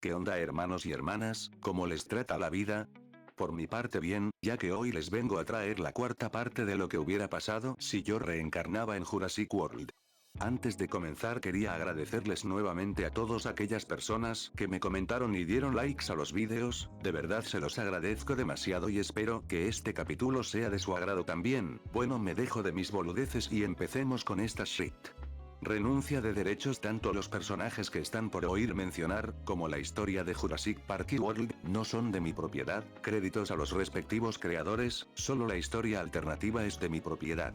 ¿Qué onda hermanos y hermanas? ¿Cómo les trata la vida? Por mi parte bien, ya que hoy les vengo a traer la cuarta parte de lo que hubiera pasado si yo reencarnaba en Jurassic World. Antes de comenzar quería agradecerles nuevamente a todas aquellas personas que me comentaron y dieron likes a los vídeos, de verdad se los agradezco demasiado y espero que este capítulo sea de su agrado también. Bueno, me dejo de mis boludeces y empecemos con esta shit. Renuncia de derechos. Tanto los personajes que están por oír mencionar, como la historia de Jurassic Park y World, no son de mi propiedad, créditos a los respectivos creadores, solo la historia alternativa es de mi propiedad.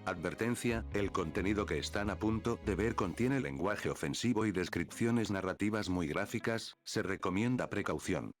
Advertencia, el contenido que están a punto de ver contiene lenguaje ofensivo y descripciones narrativas muy gráficas, se recomienda precaución.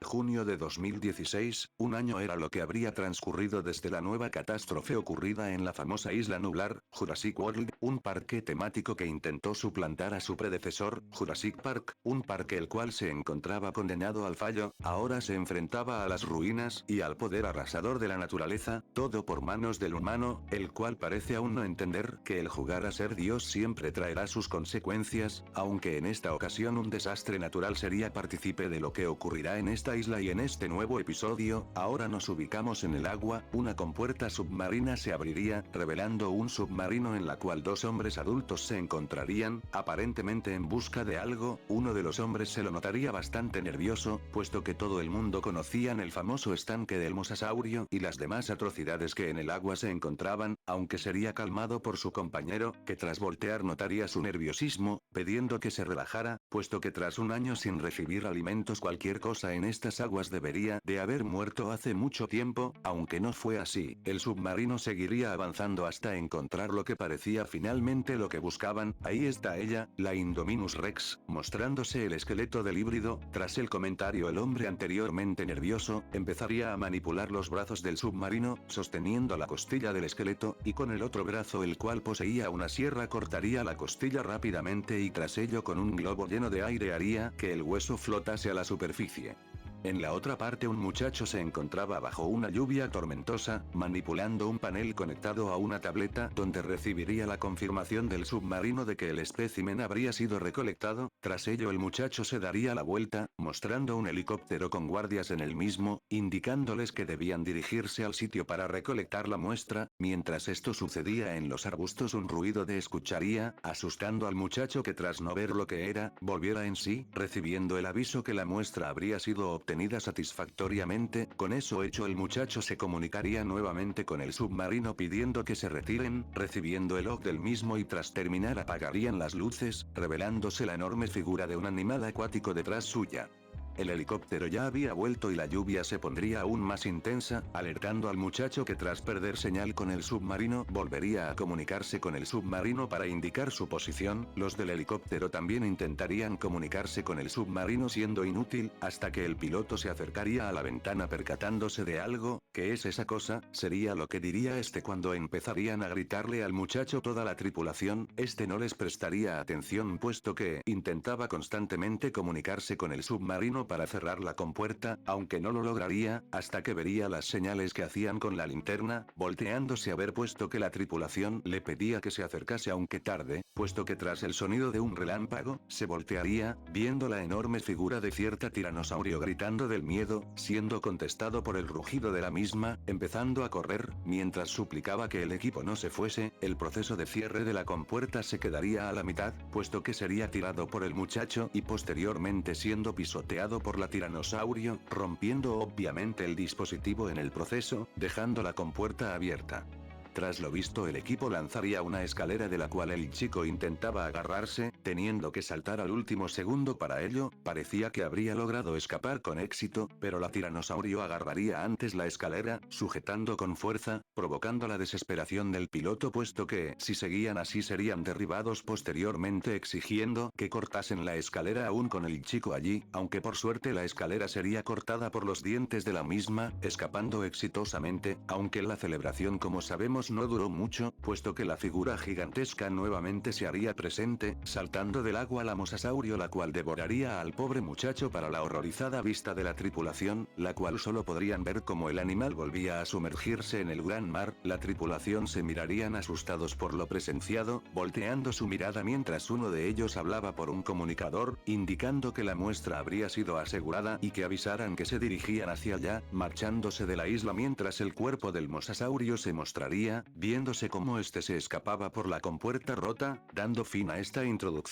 Junio de 2016, un año era lo que habría transcurrido desde la nueva catástrofe ocurrida en la famosa isla nublar, Jurassic World, un parque temático que intentó suplantar a su predecesor, Jurassic Park, un parque el cual se encontraba condenado al fallo, ahora se enfrentaba a las ruinas y al poder arrasador de la naturaleza, todo por manos del humano, el cual parece aún no entender que el jugar a ser Dios siempre traerá sus consecuencias, aunque en esta ocasión un desastre natural sería partícipe de lo que ocurrirá en esta isla. Y en este nuevo episodio, ahora nos ubicamos en el agua, una compuerta submarina se abriría, revelando un submarino en la cual dos hombres adultos se encontrarían, aparentemente en busca de algo. Uno de los hombres se lo notaría bastante nervioso, puesto que todo el mundo conocían el famoso estanque del mosasaurio y las demás atrocidades que en el agua se encontraban, aunque sería calmado por su compañero, que tras voltear notaría su nerviosismo, pidiendo que se relajara, puesto que tras un año sin recibir alimentos cualquier cosa en estas aguas debería de haber muerto hace mucho tiempo. Aunque no fue así, el submarino seguiría avanzando hasta encontrar lo que parecía finalmente lo que buscaban. Ahí está ella, la Indominus Rex, mostrándose el esqueleto del híbrido. Tras el comentario, el hombre anteriormente nervioso empezaría a manipular los brazos del submarino, sosteniendo la costilla del esqueleto, y con el otro brazo, el cual poseía una sierra, cortaría la costilla rápidamente y tras ello con un globo lleno de aire haría que el hueso flotase a la superficie. En la otra parte un muchacho se encontraba bajo una lluvia tormentosa, manipulando un panel conectado a una tableta donde recibiría la confirmación del submarino de que el espécimen habría sido recolectado. Tras ello el muchacho se daría la vuelta, mostrando un helicóptero con guardias en el mismo, indicándoles que debían dirigirse al sitio para recolectar la muestra. Mientras esto sucedía en los arbustos un ruido de escucharía, asustando al muchacho que tras no ver lo que era, volviera en sí, recibiendo el aviso que la muestra habría sido obtenida satisfactoriamente. Con eso hecho el muchacho se comunicaría nuevamente con el submarino pidiendo que se retiren, recibiendo el log del mismo y tras terminar apagarían las luces, revelándose la enorme figura de un animal acuático detrás suya. El helicóptero ya había vuelto y la lluvia se pondría aún más intensa, alertando al muchacho que tras perder señal con el submarino volvería a comunicarse con el submarino para indicar su posición. Los del helicóptero también intentarían comunicarse con el submarino siendo inútil, hasta que el piloto se acercaría a la ventana percatándose de algo. ¿Qué es esa cosa?, sería lo que diría este cuando empezarían a gritarle al muchacho toda la tripulación. Este no les prestaría atención puesto que intentaba constantemente comunicarse con el submarino para cerrar la compuerta, aunque no lo lograría, hasta que vería las señales que hacían con la linterna, volteándose a ver puesto que la tripulación le pedía que se acercase aunque tarde, puesto que tras el sonido de un relámpago, se voltearía, viendo la enorme figura de cierta tiranosaurio gritando del miedo, siendo contestado por el rugido de la misma, empezando a correr, mientras suplicaba que el equipo no se fuese. El proceso de cierre de la compuerta se quedaría a la mitad, puesto que sería tirado por el muchacho y posteriormente siendo pisoteado por la tiranosaurio, rompiendo obviamente el dispositivo en el proceso, dejando la compuerta abierta. Tras lo visto el equipo lanzaría una escalera de la cual el chico intentaba agarrarse, teniendo que saltar al último segundo para ello. Parecía que habría logrado escapar con éxito, pero la tiranosaurio agarraría antes la escalera, sujetando con fuerza, provocando la desesperación del piloto puesto que si seguían así serían derribados posteriormente, exigiendo que cortasen la escalera aún con el chico allí, aunque por suerte la escalera sería cortada por los dientes de la misma, escapando exitosamente, aunque la celebración como sabemos no duró mucho, puesto que la figura gigantesca nuevamente se haría presente, saltando saltando del agua la mosasaurio, la cual devoraría al pobre muchacho para la horrorizada vista de la tripulación, la cual solo podrían ver como el animal volvía a sumergirse en el gran mar. La tripulación se mirarían asustados por lo presenciado, volteando su mirada mientras uno de ellos hablaba por un comunicador, indicando que la muestra habría sido asegurada y que avisaran que se dirigían hacia allá, marchándose de la isla mientras el cuerpo del mosasaurio se mostraría, viéndose cómo este se escapaba por la compuerta rota, dando fin a esta introducción.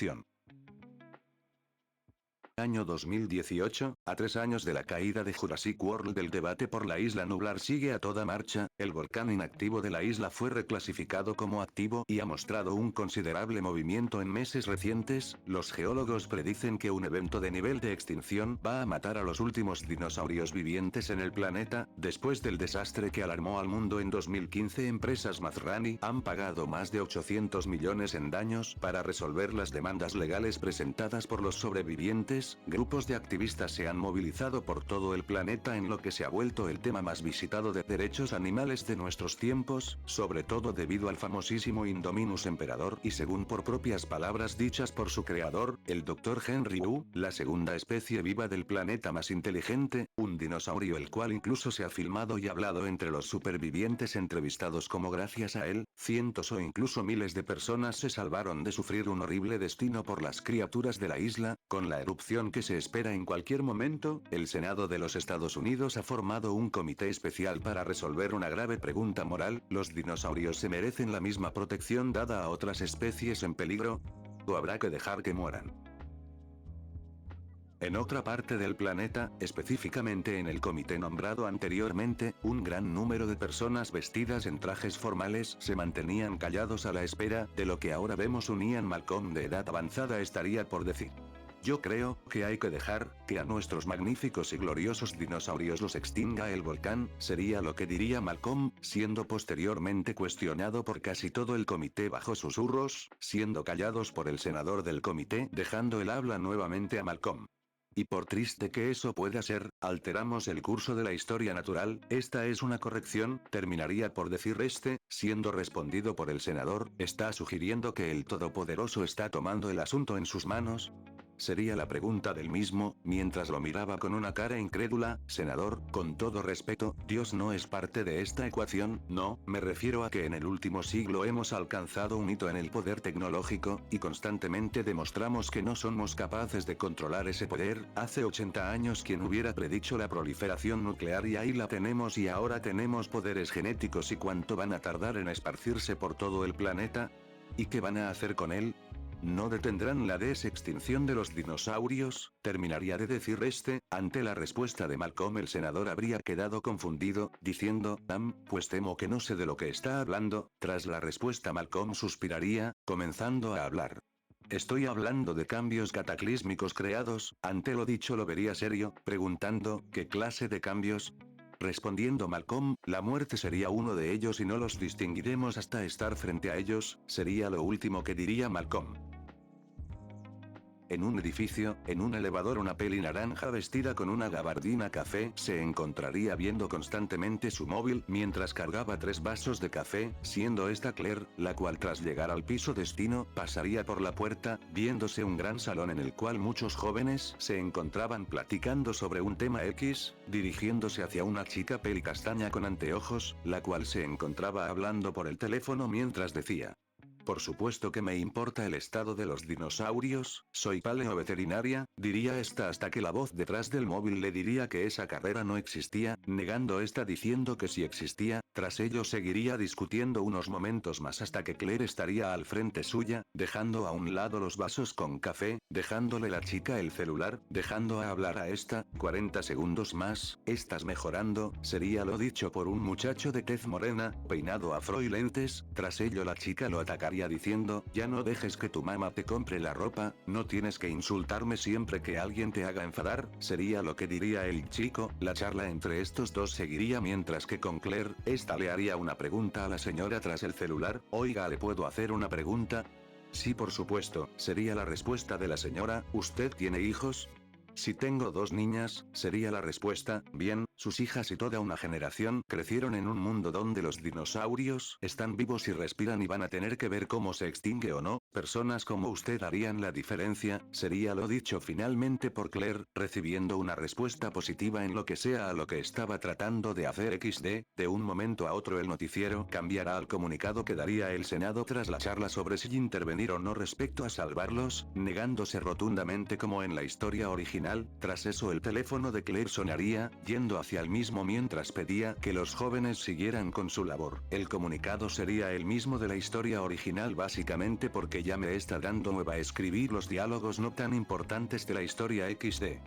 Año 2018, a 3 años de la caída de Jurassic World, el debate por la isla nublar sigue a toda marcha. El volcán inactivo de la isla fue reclasificado como activo y ha mostrado un considerable movimiento en meses recientes. Los geólogos predicen que un evento de nivel de extinción va a matar a los últimos dinosaurios vivientes en el planeta. Después del desastre que alarmó al mundo en 2015, empresas Mazrani han pagado más de 800 millones en daños para resolver las demandas legales presentadas por los sobrevivientes. Grupos de activistas se han movilizado por todo el planeta en lo que se ha vuelto el tema más visitado de derechos animales de nuestros tiempos, sobre todo debido al famosísimo Indominus Emperador y según por propias palabras dichas por su creador, el Dr. Henry Wu, la segunda especie viva del planeta más inteligente, un dinosaurio el cual incluso se ha filmado y hablado entre los supervivientes entrevistados como gracias a él, cientos o incluso miles de personas se salvaron de sufrir un horrible destino por las criaturas de la isla. Con la erupción que se espera en cualquier momento, el Senado de los Estados Unidos ha formado un comité especial para resolver una grave pregunta moral: ¿los dinosaurios se merecen la misma protección dada a otras especies en peligro? ¿O habrá que dejar que mueran? En otra parte del planeta, específicamente en el comité nombrado anteriormente, un gran número de personas vestidas en trajes formales se mantenían callados a la espera de lo que ahora vemos. Un Ian Malcolm de edad avanzada estaría por decir: yo creo que hay que dejar que a nuestros magníficos y gloriosos dinosaurios los extinga el volcán, sería lo que diría Malcolm, siendo posteriormente cuestionado por casi todo el comité bajo susurros, siendo callados por el senador del comité, dejando el habla nuevamente a Malcolm. Y por triste que eso pueda ser, alteramos el curso de la historia natural. Esta es una corrección, terminaría por decir siendo respondido por el senador: ¿está sugiriendo que el Todopoderoso está tomando el asunto en sus manos? Sería la pregunta del mismo, mientras lo miraba con una cara incrédula. Senador, con todo respeto, Dios no es parte de esta ecuación. No, me refiero a que en el último siglo hemos alcanzado un hito en el poder tecnológico, y constantemente demostramos que no somos capaces de controlar ese poder. Hace 80 años quien hubiera predicho la proliferación nuclear, y ahí la tenemos, y ahora tenemos poderes genéticos. ¿Y cuánto van a tardar en esparcirse por todo el planeta? ¿Y qué van a hacer con él? ¿No detendrán la desextinción de los dinosaurios? Terminaría de decir ante la respuesta de Malcolm el senador habría quedado confundido, diciendo: pues temo que no sé de lo que está hablando. Tras la respuesta Malcolm suspiraría, comenzando a hablar. Estoy hablando de cambios cataclísmicos creados. Ante lo dicho lo vería serio, preguntando: ¿qué clase de cambios? Respondiendo Malcolm: la muerte sería uno de ellos y no los distinguiremos hasta estar frente a ellos, sería lo último que diría Malcolm. En un edificio, en un elevador, una peli naranja vestida con una gabardina café se encontraría viendo constantemente su móvil mientras cargaba 3 vasos de café, siendo esta Claire, la cual tras llegar al piso destino, pasaría por la puerta, viéndose un gran salón en el cual muchos jóvenes se encontraban platicando sobre un tema X, dirigiéndose hacia una chica peli castaña con anteojos, la cual se encontraba hablando por el teléfono mientras decía: por supuesto que me importa el estado de los dinosaurios, soy paleoveterinaria, diría esta hasta que la voz detrás del móvil le diría que esa carrera no existía, negando esta diciendo que sí existía. Tras ello seguiría discutiendo unos momentos más hasta que Claire estaría al frente suya, dejando a un lado los vasos con café, dejándole la chica el celular, dejando a hablar a esta. 40 segundos más, estás mejorando, sería lo dicho por un muchacho de tez morena, peinado afro y lentes. Tras ello la chica lo atacaría diciendo: ya no dejes que tu mamá te compre la ropa, no tienes que insultarme siempre que alguien te haga enfadar, sería lo que diría el chico. La charla entre estos dos seguiría mientras que con Claire, esta le haría una pregunta a la señora tras el celular: oiga, ¿le puedo hacer una pregunta? Sí, por supuesto, sería la respuesta de la señora. ¿Usted tiene hijos? Si tengo 2 niñas, sería la respuesta. Bien, sus hijas y toda una generación crecieron en un mundo donde los dinosaurios están vivos y respiran y van a tener que ver cómo se extingue o no. Personas como usted harían la diferencia, sería lo dicho finalmente por Claire, recibiendo una respuesta positiva en lo que sea a lo que estaba tratando de hacer XD. De un momento a otro el noticiero cambiará al comunicado que daría el Senado tras la charla sobre si intervenir o no respecto a salvarlos, negándose rotundamente como en la historia original. Tras eso el teléfono de Claire sonaría, yendo hacia el mismo mientras pedía que los jóvenes siguieran con su labor. El comunicado sería el mismo de la historia original básicamente porque ya me está dando nueva a escribir los diálogos no tan importantes de la historia XD.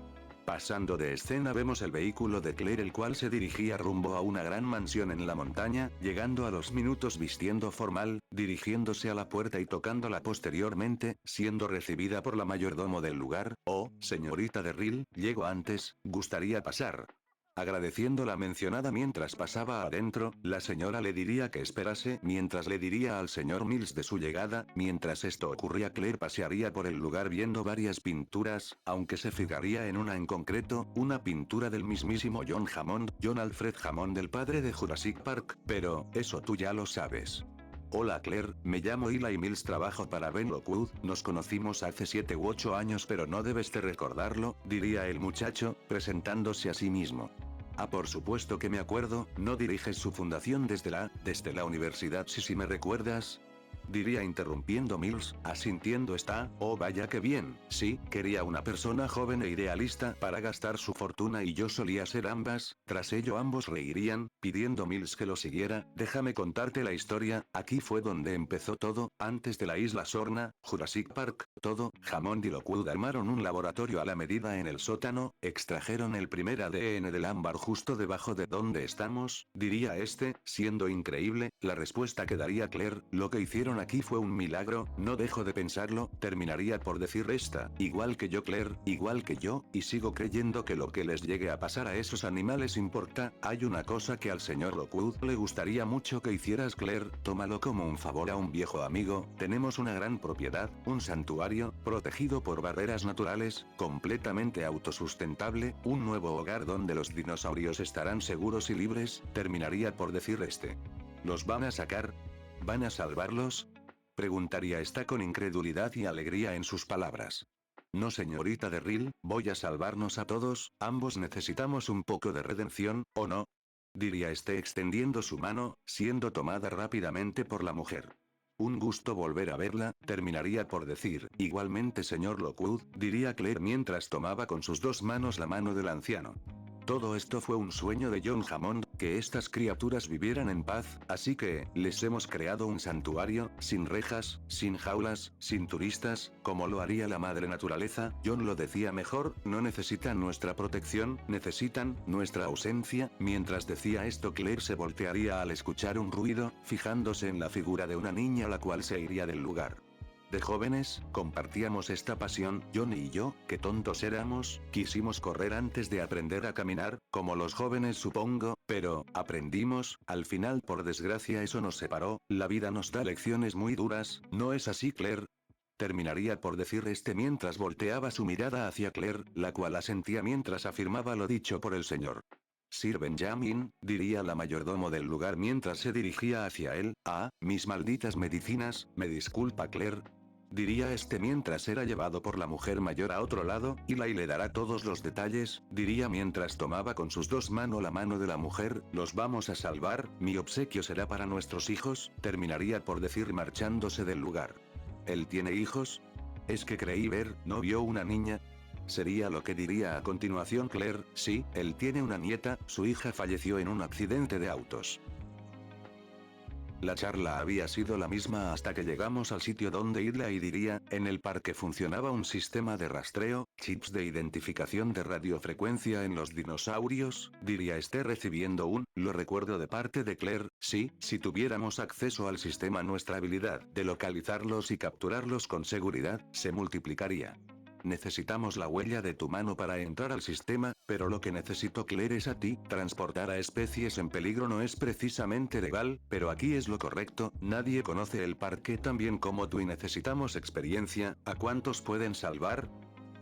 Pasando de escena vemos el vehículo de Claire el cual se dirigía rumbo a una gran mansión en la montaña, llegando a los minutos vistiendo formal, dirigiéndose a la puerta y tocándola posteriormente, siendo recibida por la mayordomo del lugar. Oh, señorita Derrill, llego antes, gustaría pasar. Agradeciendo la mencionada mientras pasaba adentro, la señora le diría que esperase mientras le diría al señor Mills de su llegada. Mientras esto ocurría Claire pasearía por el lugar viendo varias pinturas, aunque se fijaría en una en concreto, una pintura del mismísimo John Hammond, John Alfred Hammond del padre de Jurassic Park, pero, eso tú ya lo sabes. Hola Claire, me llamo Eli Mills, trabajo para Ben Lockwood, nos conocimos hace 7 u 8 años pero no debes de recordarlo, diría el muchacho, presentándose a sí mismo. Ah, por supuesto que me acuerdo, ¿no diriges su fundación desde la universidad? Sí, me recuerdas. Diría interrumpiendo Mills, asintiendo está. Oh vaya que bien, sí, quería una persona joven e idealista para gastar su fortuna y yo solía ser ambas. Tras ello ambos reirían, pidiendo Mills que lo siguiera. Déjame contarte la historia, aquí fue donde empezó todo, antes de la isla Sorna, Jurassic Park, todo. Hammond y Lockwood armaron un laboratorio a la medida en el sótano, extrajeron el primer ADN del ámbar justo debajo de donde estamos, diría este, siendo increíble, la respuesta que daría Claire, lo que hicieron aquí fue un milagro, no dejo de pensarlo, terminaría por decir esta, igual que yo Claire, igual que yo, y sigo creyendo que lo que les llegue a pasar a esos animales importa. Hay una cosa que al señor Lockwood le gustaría mucho que hicieras Claire, tómalo como un favor a un viejo amigo, tenemos una gran propiedad, un santuario, protegido por barreras naturales, completamente autosustentable, un nuevo hogar donde los dinosaurios estarán seguros y libres, terminaría por decir este. ¿Los van a sacar? ¿Van a salvarlos? Preguntaría esta con incredulidad y alegría en sus palabras. No señorita Derrill, voy a salvarnos a todos, ambos necesitamos un poco de redención, ¿o no? Diría este extendiendo su mano, siendo tomada rápidamente por la mujer. Un gusto volver a verla, terminaría por decir. Igualmente señor Lockwood, diría Claire mientras tomaba con sus dos manos la mano del anciano. Todo esto fue un sueño de John Hammond, que estas criaturas vivieran en paz, así que, les hemos creado un santuario, sin rejas, sin jaulas, sin turistas, como lo haría la madre naturaleza. John lo decía mejor, no necesitan nuestra protección, necesitan nuestra ausencia. Mientras decía esto Claire se voltearía al escuchar un ruido, fijándose en la figura de una niña la cual se iría del lugar. De jóvenes, compartíamos esta pasión, John y yo, qué tontos éramos, quisimos correr antes de aprender a caminar, como los jóvenes supongo, pero, aprendimos, al final por desgracia eso nos separó, la vida nos da lecciones muy duras, ¿no es así Claire? Terminaría por decir este mientras volteaba su mirada hacia Claire, la cual asentía mientras afirmaba lo dicho por el señor. Sir Benjamin, diría la mayordomo del lugar mientras se dirigía hacia él, ah, mis malditas medicinas, me disculpa Claire. Diría este mientras era llevado por la mujer mayor a otro lado, y le dará todos los detalles, diría mientras tomaba con sus dos manos la mano de la mujer, los vamos a salvar, mi obsequio será para nuestros hijos, terminaría por decir marchándose del lugar. ¿Él tiene hijos? Es que creí ver, ¿no vio una niña? Sería lo que diría a continuación Claire, sí, él tiene una nieta, su hija falleció en un accidente de autos. La charla había sido la misma hasta que llegamos al sitio donde Eli diría, en el parque funcionaba un sistema de rastreo, chips de identificación de radiofrecuencia en los dinosaurios, diría este recibiendo lo recuerdo de parte de Claire, sí, si tuviéramos acceso al sistema nuestra habilidad de localizarlos y capturarlos con seguridad, se multiplicaría. Necesitamos la huella de tu mano para entrar al sistema, pero lo que necesito Claire es a ti, transportar a especies en peligro no es precisamente legal, pero aquí es lo correcto, nadie conoce el parque tan bien como tú y necesitamos experiencia, ¿a cuántos pueden salvar?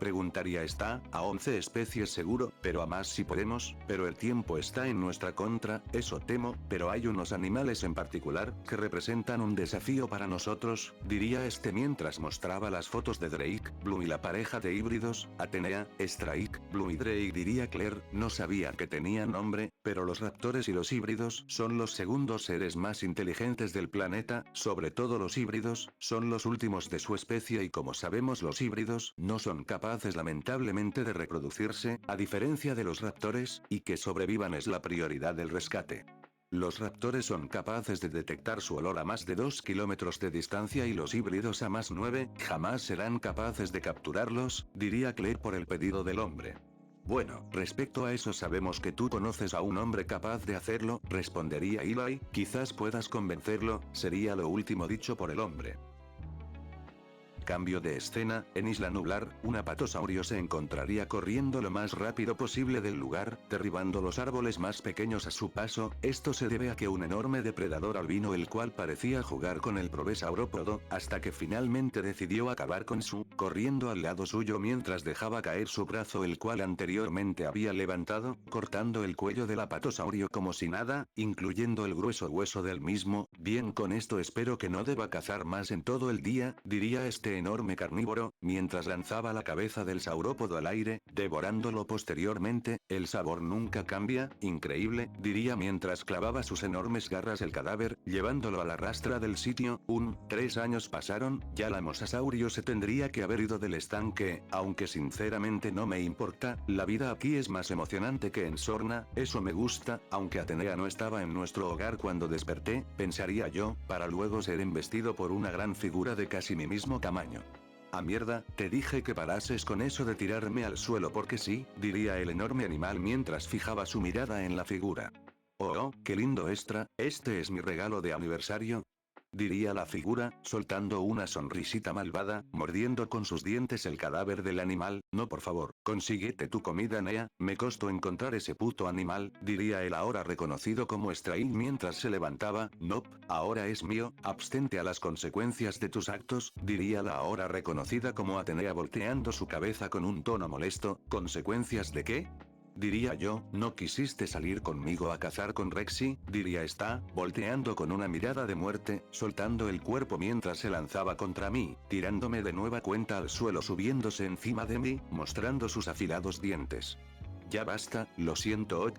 Preguntaría está, a 11 especies seguro, pero a más si podemos, pero el tiempo está en nuestra contra, eso temo, pero hay unos animales en particular, que representan un desafío para nosotros, diría este mientras mostraba las fotos de Drake, Bloom y la pareja de híbridos, Atenea, Strike, Bloom y Drake diría Claire, no sabía que tenían nombre, pero los raptores y los híbridos son los segundos seres más inteligentes del planeta, sobre todo los híbridos, son los últimos de su especie y como sabemos los híbridos no son capaces lamentablemente de reproducirse, a diferencia de los raptores, y que sobrevivan es la prioridad del rescate. Los raptores son capaces de detectar su olor a más de 2 kilómetros de distancia y los híbridos a más 9, jamás serán capaces de capturarlos, diría Claire por el pedido del hombre. Bueno, respecto a eso sabemos que tú conoces a un hombre capaz de hacerlo, respondería Eli, quizás puedas convencerlo, sería lo último dicho por el hombre. Cambio de escena, en Isla Nublar, un apatosaurio se encontraría corriendo lo más rápido posible del lugar, derribando los árboles más pequeños a su paso, esto se debe a que un enorme depredador albino el cual parecía jugar con el probesaurópodo, hasta que finalmente decidió acabar con su, corriendo al lado suyo mientras dejaba caer su brazo el cual anteriormente había levantado, cortando el cuello del apatosaurio como si nada, incluyendo el grueso hueso del mismo, bien con esto espero que no deba cazar más en todo el día, diría este enorme carnívoro, mientras lanzaba la cabeza del saurópodo al aire, devorándolo posteriormente, el sabor nunca cambia, increíble, diría mientras clavaba sus enormes garras el cadáver, llevándolo a la rastra del sitio, 3 años pasaron, ya la mosasaurio se tendría que haber ido del estanque, aunque sinceramente no me importa, la vida aquí es más emocionante que en Sorna, eso me gusta, aunque Atenea no estaba en nuestro hogar cuando desperté, pensaría yo, para luego ser embestido por una gran figura de casi mi mismo tamaño. Ah mierda, te dije que parases con eso de tirarme al suelo porque sí, diría el enorme animal mientras fijaba su mirada en la figura. Oh, qué lindo extra, este es mi regalo de aniversario. Diría la figura, soltando una sonrisita malvada, mordiendo con sus dientes el cadáver del animal, no por favor, consíguete tu comida Nea, me costó encontrar ese puto animal, diría el ahora reconocido como Strain mientras se levantaba, nope, ahora es mío, abstente a las consecuencias de tus actos, diría la ahora reconocida como Atenea volteando su cabeza con un tono molesto, ¿consecuencias de qué? Diría yo, ¿no quisiste salir conmigo a cazar con Rexy? Diría esta, volteando con una mirada de muerte, soltando el cuerpo mientras se lanzaba contra mí, tirándome de nueva cuenta al suelo subiéndose encima de mí, mostrando sus afilados dientes. Ya basta, lo siento.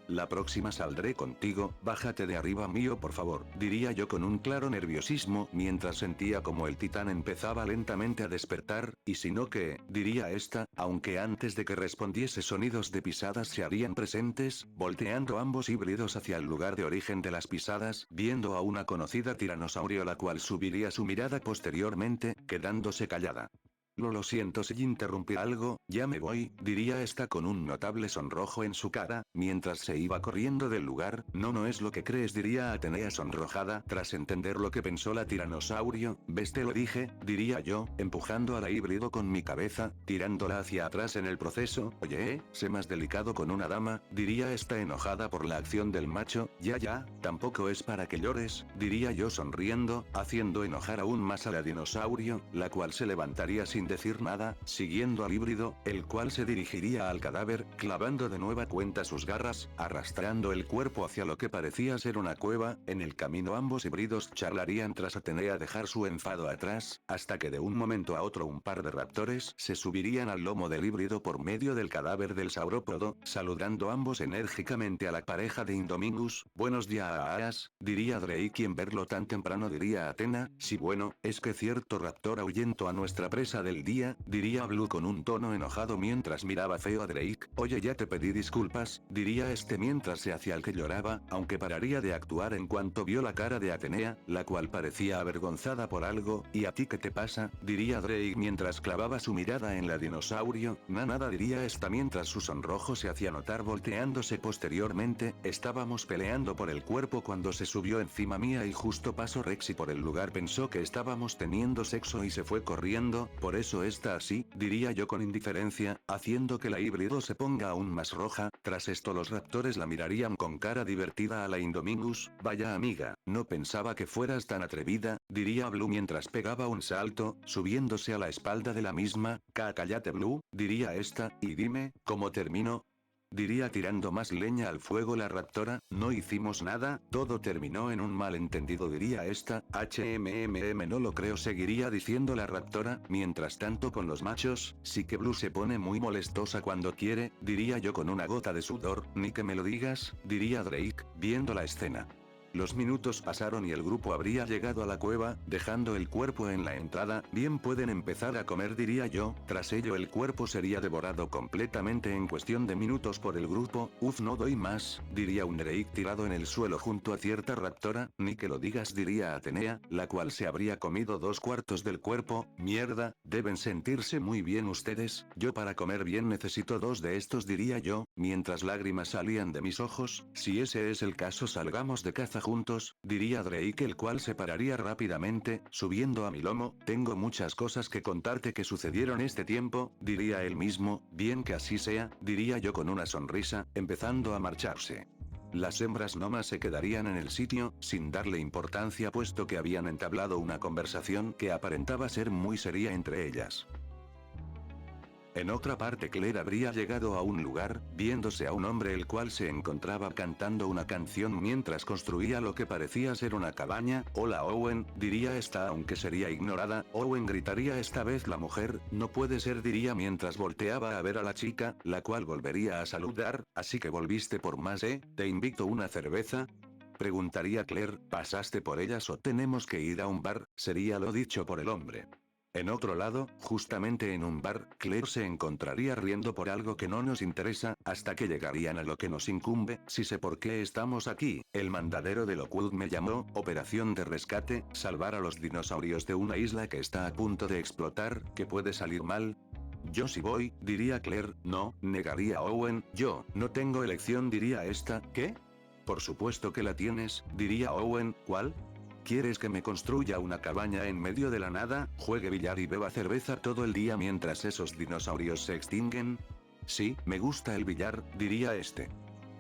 La próxima saldré contigo, bájate de arriba mío por favor, diría yo con un claro nerviosismo mientras sentía como el titán empezaba lentamente a despertar, y si no que, diría esta, aunque antes de que respondiese sonidos de pisadas se harían presentes, volteando ambos híbridos hacia el lugar de origen de las pisadas, viendo a una conocida tiranosaurio la cual subiría su mirada posteriormente, quedándose callada. Lo siento si interrumpí algo, ya me voy, diría esta con un notable sonrojo en su cara, mientras se iba corriendo del lugar, no es lo que crees diría Atenea sonrojada, tras entender lo que pensó la tiranosaurio, ves te lo dije, diría yo, empujando a la híbrido con mi cabeza, tirándola hacia atrás en el proceso, oye, sé más delicado con una dama, diría esta enojada por la acción del macho, ya, tampoco es para que llores, diría yo sonriendo, haciendo enojar aún más a la dinosaurio, la cual se levantaría sin decir nada, siguiendo al híbrido, el cual se dirigiría al cadáver, clavando de nueva cuenta sus garras, arrastrando el cuerpo hacia lo que parecía ser una cueva, en el camino ambos híbridos charlarían tras Atenea dejar su enfado atrás, hasta que de un momento a otro un par de raptores se subirían al lomo del híbrido por medio del cadáver del saurópodo, saludando ambos enérgicamente a la pareja de Indominus, buenos días, diría Drake quien verlo tan temprano diría Atena, sí bueno, es que cierto raptor ahuyentó a nuestra presa del día, diría Blue con un tono enojado mientras miraba feo a Drake, oye ya te pedí disculpas, diría este mientras se hacía el que lloraba, aunque pararía de actuar en cuanto vio la cara de Atenea, la cual parecía avergonzada por algo, ¿y a ti qué te pasa? Diría Drake mientras clavaba su mirada en la dinosaurio, nada diría esta mientras su sonrojo se hacía notar volteándose posteriormente, estábamos peleando por el cuerpo cuando se subió encima mía y justo pasó Rexy por el lugar pensó que estábamos teniendo sexo y se fue corriendo, por eso está así, diría yo con indiferencia, haciendo que la híbrido se ponga aún más roja. Tras esto los raptores la mirarían con cara divertida a la Indominus. Vaya amiga, no pensaba que fueras tan atrevida, diría Blue mientras pegaba un salto, subiéndose a la espalda de la misma. Cállate Blue, diría esta, y dime, ¿cómo terminó? Diría tirando más leña al fuego la raptora. No hicimos nada, todo terminó en un malentendido, diría esta. No lo creo, seguiría diciendo la raptora. Mientras tanto con los machos, sí que Blue se pone muy molestosa cuando quiere, diría yo con una gota de sudor. Ni que me lo digas, diría Drake, viendo la escena. Los minutos pasaron y el grupo habría llegado a la cueva, dejando el cuerpo en la entrada. Bien, pueden empezar a comer, diría yo. Tras ello el cuerpo sería devorado completamente en cuestión de minutos por el grupo. Uf, no doy más, diría un Drake tirado en el suelo junto a cierta raptora. Ni que lo digas, diría Atenea, la cual se habría comido 2/4 del cuerpo. Mierda, deben sentirse muy bien ustedes. Yo para comer bien necesito 2 de estos, diría yo, mientras lágrimas salían de mis ojos. Si ese es el caso, salgamos de caza juntos, diría Drake, el cual se pararía rápidamente, subiendo a mi lomo. Tengo muchas cosas que contarte que sucedieron este tiempo, diría él mismo. Bien que así sea, diría yo con una sonrisa, empezando a marcharse. Las hembras nomás se quedarían en el sitio, sin darle importancia, puesto que habían entablado una conversación que aparentaba ser muy seria entre ellas. En otra parte, Claire habría llegado a un lugar, viéndose a un hombre el cual se encontraba cantando una canción mientras construía lo que parecía ser una cabaña. Hola Owen, diría esta, aunque sería ignorada. Owen, gritaría esta vez la mujer. No puede ser, diría mientras volteaba a ver a la chica, la cual volvería a saludar. Así que volviste por más, ¿te invito una cerveza? Preguntaría Claire. ¿Pasaste por ellas o tenemos que ir a un bar? Sería lo dicho por el hombre. En otro lado, justamente en un bar, Claire se encontraría riendo por algo que no nos interesa, hasta que llegarían a lo que nos incumbe. Si sé por qué estamos aquí, el mandadero de Lockwood me llamó, operación de rescate, salvar a los dinosaurios de una isla que está a punto de explotar. ¿Qué puede salir mal? Yo sí voy, diría Claire. No, negaría Owen. Yo no tengo elección, diría esta. ¿Qué? Por supuesto que la tienes, diría Owen. ¿Cuál? ¿Quieres que me construya una cabaña en medio de la nada, juegue billar y beba cerveza todo el día mientras esos dinosaurios se extinguen? Sí, me gusta el billar, diría este.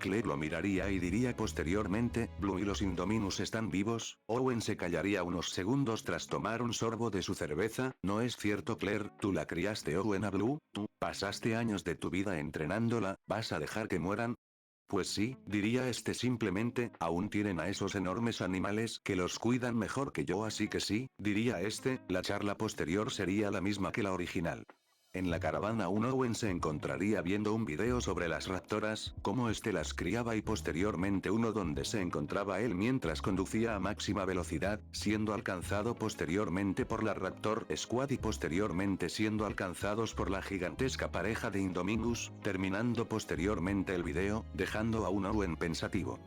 Claire lo miraría y diría posteriormente, Blue y los Indominus están vivos. Owen se callaría unos segundos tras tomar un sorbo de su cerveza. No es cierto, Claire, tú la criaste, Owen, a Blue, tú pasaste años de tu vida entrenándola, ¿vas a dejar que mueran? Pues sí, diría este simplemente, aún tienen a esos enormes animales que los cuidan mejor que yo, así que sí, diría este. La charla posterior sería la misma que la original. En la caravana Owen se encontraría viendo un video sobre las raptoras, cómo este las criaba, y posteriormente uno donde se encontraba él mientras conducía a máxima velocidad, siendo alcanzado posteriormente por la Raptor Squad y posteriormente siendo alcanzados por la gigantesca pareja de Indominus, terminando posteriormente el video, dejando a Owen pensativo.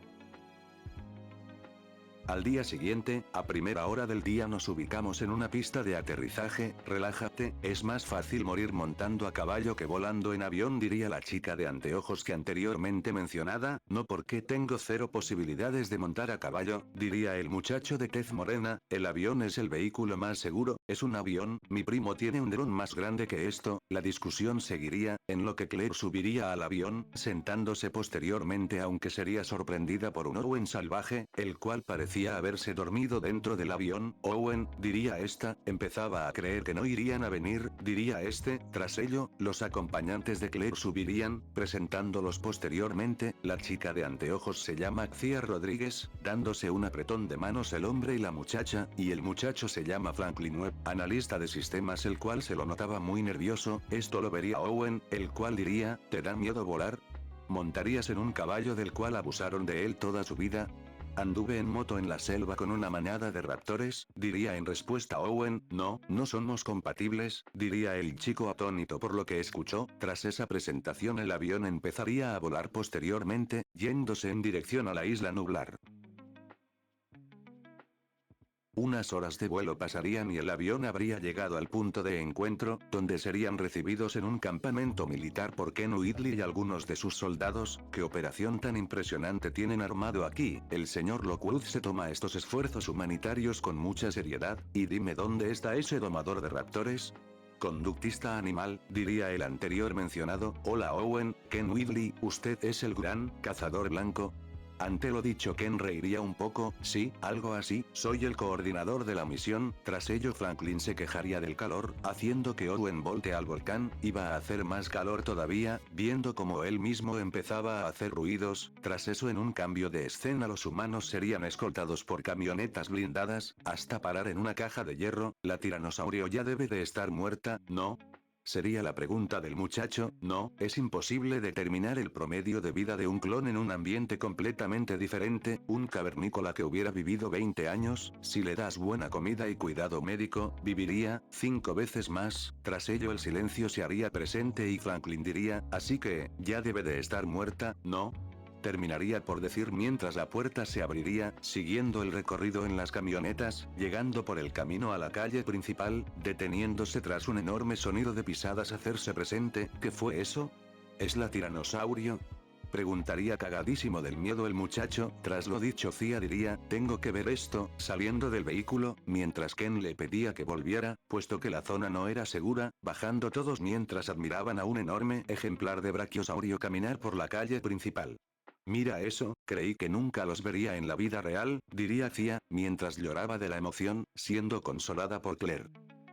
Al día siguiente, a primera hora del día nos ubicamos en una pista de aterrizaje. Relájate, es más fácil morir montando a caballo que volando en avión, diría la chica de anteojos que anteriormente mencionada. No, porque tengo 0 posibilidades de montar a caballo, diría el muchacho de tez morena. El avión es el vehículo más seguro, es un avión, mi primo tiene un dron más grande que esto. La discusión seguiría, en lo que Claire subiría al avión, sentándose posteriormente, aunque sería sorprendida por un Owen salvaje, el cual parecía haberse dormido dentro del avión. Owen, diría esta, empezaba a creer que no irían a venir, diría este. Tras ello, los acompañantes de Claire subirían, presentándolos posteriormente. La chica de anteojos se llama Axia Rodríguez, dándose un apretón de manos el hombre y la muchacha, y el muchacho se llama Franklin Webb, analista de sistemas, el cual se lo notaba muy nervioso. Esto lo vería Owen, el cual diría, ¿te da miedo volar? ¿Montarías en un caballo del cual abusaron de él toda su vida? Anduve en moto en la selva con una manada de raptores, diría en respuesta Owen. No, no somos compatibles, diría el chico atónito por lo que escuchó. Tras esa presentación el avión empezaría a volar posteriormente, yéndose en dirección a la isla Nublar. Unas horas de vuelo pasarían y el avión habría llegado al punto de encuentro, donde serían recibidos en un campamento militar por Ken Whitley y algunos de sus soldados. ¿Qué operación tan impresionante tienen armado aquí? El señor Lockwood se toma estos esfuerzos humanitarios con mucha seriedad. Y dime, ¿dónde está ese domador de raptores? Conductista animal, diría el anterior mencionado. Hola Owen, Ken Whitley, ¿usted es el gran cazador blanco? Ante lo dicho, Ken reiría un poco. Sí, algo así, soy el coordinador de la misión. Tras ello Franklin se quejaría del calor, haciendo que Owen volte al volcán. Iba a hacer más calor todavía, viendo como él mismo empezaba a hacer ruidos. Tras eso, en un cambio de escena, los humanos serían escoltados por camionetas blindadas, hasta parar en una caja de hierro. La tiranosaurio ya debe de estar muerta, ¿no? Sería la pregunta del muchacho. No, es imposible determinar el promedio de vida de un clon en un ambiente completamente diferente. Un cavernícola que hubiera vivido 20 años, si le das buena comida y cuidado médico, viviría 5 veces más. Tras ello el silencio se haría presente y Franklin diría, así que, ya debe de estar muerta, ¿no? Terminaría por decir mientras la puerta se abriría, siguiendo el recorrido en las camionetas, llegando por el camino a la calle principal, deteniéndose tras un enorme sonido de pisadas hacerse presente. ¿Qué fue eso? ¿Es la tiranosaurio? Preguntaría cagadísimo del miedo el muchacho. Tras lo dicho, Cia diría, tengo que ver esto, saliendo del vehículo, mientras Ken le pedía que volviera, puesto que la zona no era segura, bajando todos mientras admiraban a un enorme ejemplar de brachiosaurio caminar por la calle principal. Mira eso, creí que nunca los vería en la vida real, diría Cia, mientras lloraba de la emoción, siendo consolada por Claire.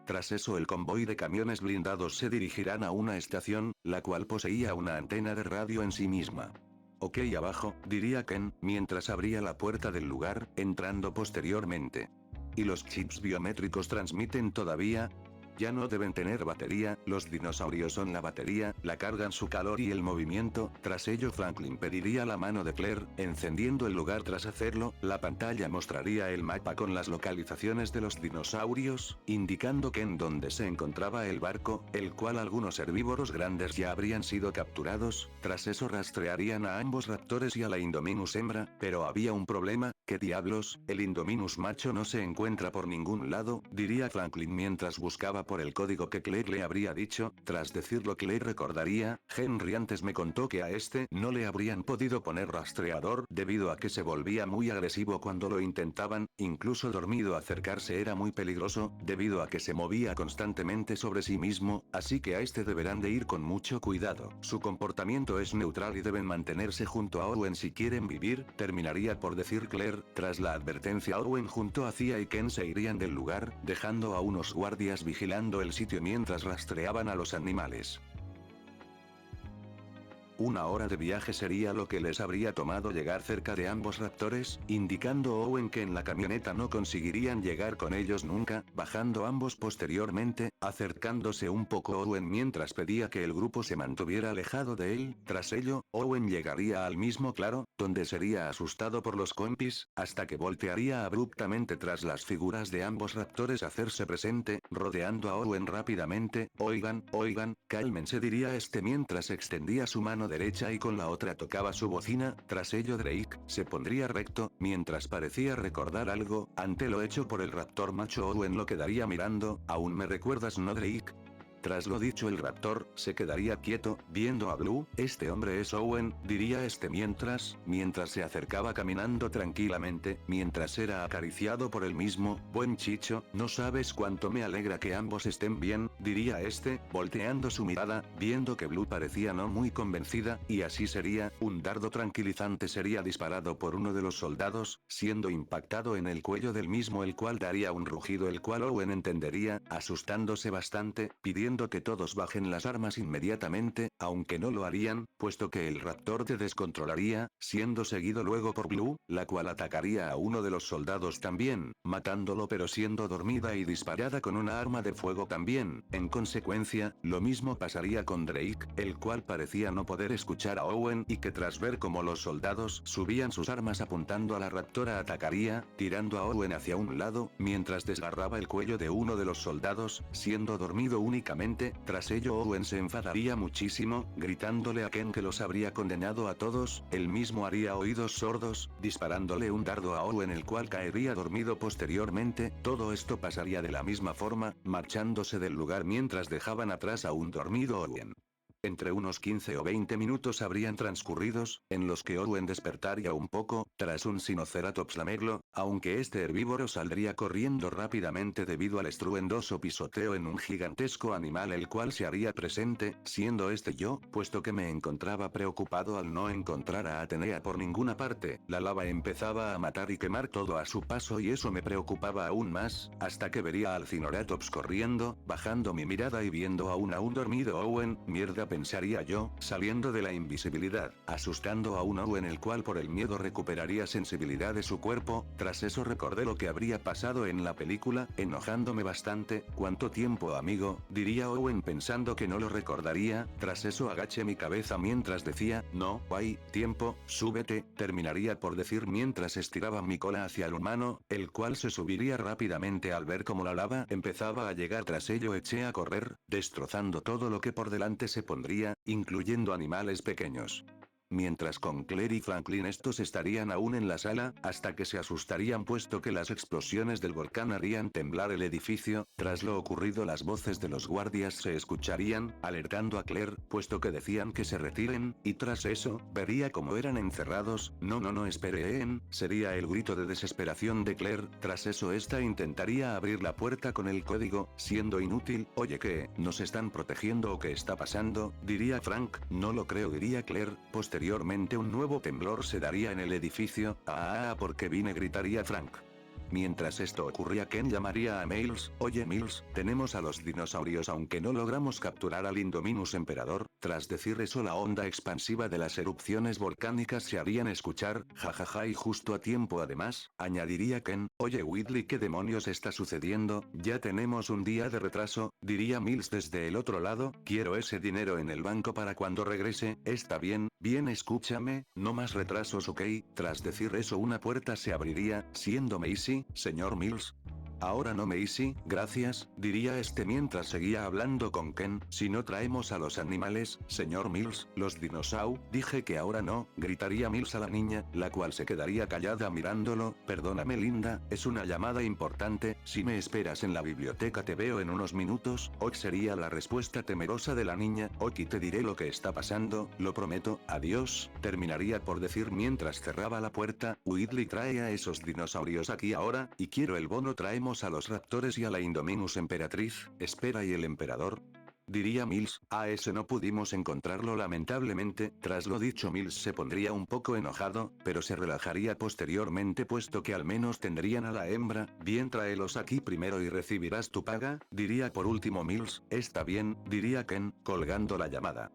Tras eso el convoy de camiones blindados se dirigirán a una estación, la cual poseía una antena de radio en sí misma. Ok, abajo, diría Ken, mientras abría la puerta del lugar, entrando posteriormente. ¿Y los chips biométricos transmiten todavía? Ya no deben tener batería, los dinosaurios son la batería, la cargan su calor y el movimiento. Tras ello Franklin pediría la mano de Claire, encendiendo el lugar. Tras hacerlo, la pantalla mostraría el mapa con las localizaciones de los dinosaurios, indicando que en donde se encontraba el barco, el cual algunos herbívoros grandes ya habrían sido capturados. Tras eso rastrearían a ambos raptores y a la Indominus hembra, pero había un problema. ¿Qué diablos? El Indominus macho no se encuentra por ningún lado, diría Franklin mientras buscaba por el código que Claire le habría dicho. Tras decirlo, Claire recordaría, Henry antes me contó que a este no le habrían podido poner rastreador debido a que se volvía muy agresivo cuando lo intentaban, incluso dormido acercarse era muy peligroso, debido a que se movía constantemente sobre sí mismo, así que a este deberán de ir con mucho cuidado. Su comportamiento es neutral y deben mantenerse junto a Owen si quieren vivir, terminaría por decir Claire. Tras la advertencia, Owen junto a Cia y Ken se irían del lugar, dejando a unos guardias vigilando el sitio mientras rastreaban a los animales. 1 hora de viaje sería lo que les habría tomado llegar cerca de ambos raptores, indicando Owen que en la camioneta no conseguirían llegar con ellos nunca, bajando ambos posteriormente, acercándose un poco Owen mientras pedía que el grupo se mantuviera alejado de él. Tras ello, Owen llegaría al mismo claro, donde sería asustado por los compis, hasta que voltearía abruptamente tras las figuras de ambos raptores hacerse presente, rodeando a Owen rápidamente. Oigan, cálmense, diría este mientras extendía su mano derecha y con la otra tocaba su bocina. Tras ello Drake se pondría recto, mientras parecía recordar algo. Ante lo hecho por el raptor macho, Owen lo quedaría mirando. ¿Aún me recuerdas, no, Drake? Tras lo dicho, el raptor se quedaría quieto, viendo a Blue. Este hombre es Owen, diría este mientras se acercaba caminando tranquilamente, mientras era acariciado por el mismo. Buen chicho, no sabes cuánto me alegra que ambos estén bien, diría este, volteando su mirada, viendo que Blue parecía no muy convencida, y así sería. Un dardo tranquilizante sería disparado por uno de los soldados, siendo impactado en el cuello del mismo, el cual daría un rugido el cual Owen entendería, asustándose bastante, pidiendo que todos bajen las armas inmediatamente, aunque no lo harían, puesto que el raptor te descontrolaría, siendo seguido luego por Blue, la cual atacaría a uno de los soldados también, matándolo pero siendo dormida y disparada con una arma de fuego también. En consecuencia, lo mismo pasaría con Drake, el cual parecía no poder escuchar a Owen y que tras ver cómo los soldados subían sus armas apuntando a la raptora atacaría, tirando a Owen hacia un lado, mientras desgarraba el cuello de uno de los soldados, siendo dormido únicamente. Tras ello Owen se enfadaría muchísimo, gritándole a Ken que los habría condenado a todos. Él mismo haría oídos sordos, disparándole un dardo a Owen, el cual caería dormido posteriormente. Todo esto pasaría de la misma forma, marchándose del lugar mientras dejaban atrás a un dormido Owen. Entre unos 15 o 20 minutos habrían transcurridos, en los que Owen despertaría un poco, tras un Sinoceratops lameglo, aunque este herbívoro saldría corriendo rápidamente debido al estruendoso pisoteo en un gigantesco animal el cual se haría presente, siendo este yo, puesto que me encontraba preocupado al no encontrar a Atenea por ninguna parte. La lava empezaba a matar y quemar todo a su paso y eso me preocupaba aún más, hasta que vería al Cinoratops corriendo, bajando mi mirada y viendo aún dormido Owen, mierda pensaría yo, saliendo de la invisibilidad, asustando a un Owen el cual por el miedo recuperaría sensibilidad de su cuerpo. Tras eso recordé lo que habría pasado en la película, enojándome bastante. ¿Cuánto tiempo, amigo?, diría Owen pensando que no lo recordaría. Tras eso agaché mi cabeza mientras decía, no hay tiempo, súbete, terminaría por decir mientras estiraba mi cola hacia el humano, el cual se subiría rápidamente al ver cómo la lava empezaba a llegar. Tras ello eché a correr, destrozando todo lo que por delante se pondría, incluyendo animales pequeños. Mientras con Claire y Franklin estos estarían aún en la sala, hasta que se asustarían puesto que las explosiones del volcán harían temblar el edificio. Tras lo ocurrido las voces de los guardias se escucharían, alertando a Claire, puesto que decían que se retiren, y tras eso, vería cómo eran encerrados. No esperen, sería el grito de desesperación de Claire. Tras eso esta intentaría abrir la puerta con el código, siendo inútil. Oye, ¿qué? ¿Nos están protegiendo o qué está pasando?, diría Frank. No lo creo, diría Claire. Posteriormente un nuevo temblor se daría en el edificio. Porque vine, gritaría Frank. Mientras esto ocurría, Ken llamaría a Miles. Oye Miles, tenemos a los dinosaurios aunque no logramos capturar al Indominus Emperador. Tras decir eso la onda expansiva de las erupciones volcánicas se harían escuchar, jajaja, y justo a tiempo además, añadiría Ken. Oye Whitley, ¿qué demonios está sucediendo? Ya tenemos un día de retraso, diría Miles desde el otro lado. Quiero ese dinero en el banco para cuando regrese. Está bien, escúchame, no más retrasos, ok. Tras decir eso una puerta se abriría, siendo Macy. Señor Mills. Ahora no Macy, gracias, diría este mientras seguía hablando con Ken. Si no traemos a los animales, señor Mills, los dinosaurios, dije que ahora no, gritaría Mills a la niña, la cual se quedaría callada mirándolo. Perdóname Linda, es una llamada importante, si me esperas en la biblioteca te veo en unos minutos. Ok, sería la respuesta temerosa de la niña. Ok, te diré lo que está pasando, lo prometo, adiós, terminaría por decir mientras cerraba la puerta. Whitley, trae a esos dinosaurios aquí ahora, y quiero el bono. Traemos a los raptores y a la Indominus Emperatriz. Espera, ¿y el emperador?, diría Mills. A ese no pudimos encontrarlo lamentablemente. Tras lo dicho Mills se pondría un poco enojado, pero se relajaría posteriormente puesto que al menos tendrían a la hembra. Bien, tráelos aquí primero y recibirás tu paga, diría por último Mills. Está bien, diría Ken, colgando la llamada.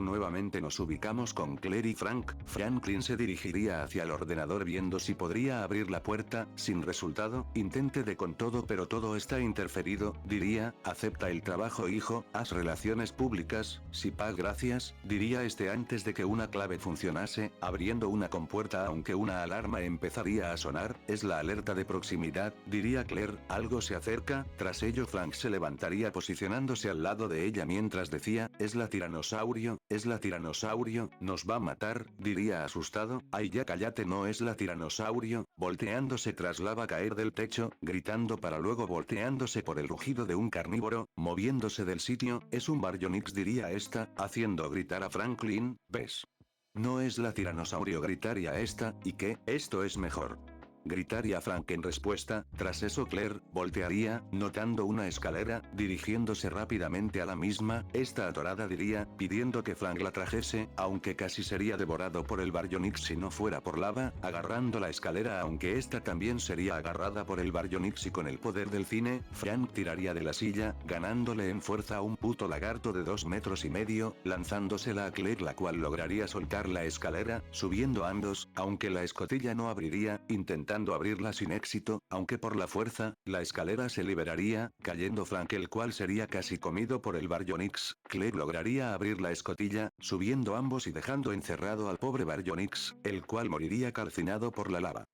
Nuevamente nos ubicamos con Claire y Frank. Franklin se dirigiría hacia el ordenador viendo si podría abrir la puerta. Sin resultado, intente de con todo pero todo está interferido, diría. Acepta el trabajo hijo, haz relaciones públicas. Sí pa, gracias, diría este antes de que una clave funcionase, abriendo una compuerta aunque una alarma empezaría a sonar. Es la alerta de proximidad, diría Claire. Algo se acerca. Tras ello Frank se levantaría posicionándose al lado de ella mientras decía, es la tiranosaurio. Es la tiranosaurio, nos va a matar, diría asustado. Ay, ya cállate, no es la tiranosaurio, volteándose tras lava caer del techo, gritando para luego volteándose por el rugido de un carnívoro, moviéndose del sitio. Es un baryonyx, diría esta, haciendo gritar a Franklin. ¿Ves? No es la tiranosaurio, gritaría esta. ¿Y qué? Esto es mejor, gritaría Frank en respuesta. Tras eso Claire voltearía, notando una escalera, dirigiéndose rápidamente a la misma. Esta atorada diría, pidiendo que Frank la trajese, aunque casi sería devorado por el baryonyx si no fuera por lava, agarrando la escalera aunque esta también sería agarrada por el baryonyx y con el poder del cine, Frank tiraría de la silla, ganándole en fuerza a un puto lagarto de 2,5 metros, lanzándosela a Claire la cual lograría soltar la escalera, subiendo ambos, aunque la escotilla no abriría, intentando abrirla sin éxito, aunque por la fuerza, la escalera se liberaría, cayendo Frank el cual sería casi comido por el baryonyx. Claire lograría abrir la escotilla, subiendo ambos y dejando encerrado al pobre baryonyx, el cual moriría calcinado por la lava.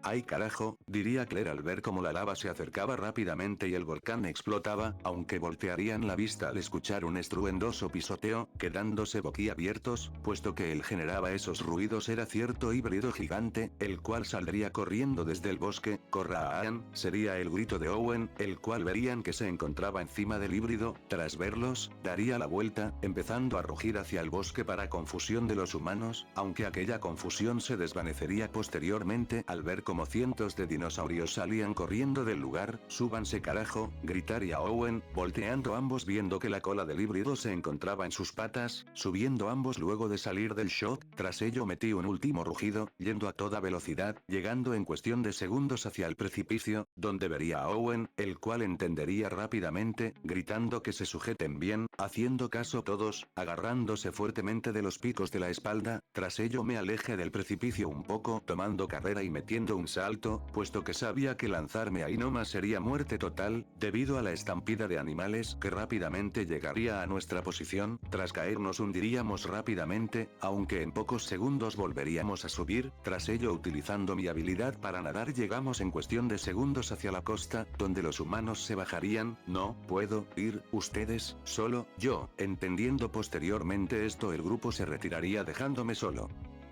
¡Ay carajo!, diría Claire al ver cómo la lava se acercaba rápidamente y el volcán explotaba, aunque voltearían la vista al escuchar un estruendoso pisoteo, quedándose boquiabiertos, puesto que él generaba esos ruidos era cierto híbrido gigante, el cual saldría corriendo desde el bosque. «Corra Ian», sería el grito de Owen, el cual verían que se encontraba encima del híbrido. Tras verlos, daría la vuelta, empezando a rugir hacia el bosque para confusión de los humanos, aunque aquella confusión se desvanecería posteriormente al ver como cientos de dinosaurios salían corriendo del lugar. «Súbanse carajo», gritaría Owen, volteando ambos viendo que la cola del híbrido se encontraba en sus patas, subiendo ambos luego de salir del shock. Tras ello metí un último rugido, yendo a toda velocidad, llegando en cuestión de segundos hacia el precipicio, donde vería a Owen, el cual entendería rápidamente, gritando que se sujeten bien, haciendo caso todos, agarrándose fuertemente de los picos de la espalda. Tras ello me alejé del precipicio un poco, tomando carrera y metiendo un salto, puesto que sabía que lanzarme ahí nomás sería muerte total, debido a la estampida de animales que rápidamente llegaría a nuestra posición. Tras caer nos hundiríamos rápidamente, aunque en pocos segundos volveríamos a subir. Tras ello, utilizando mi habilidad para nadar, llegamos en cuestión de segundos hacia la costa, donde los humanos se bajarían. «No puedo ir, ustedes, solo yo». Entendiendo posteriormente esto, el grupo se retiraría dejándome solo.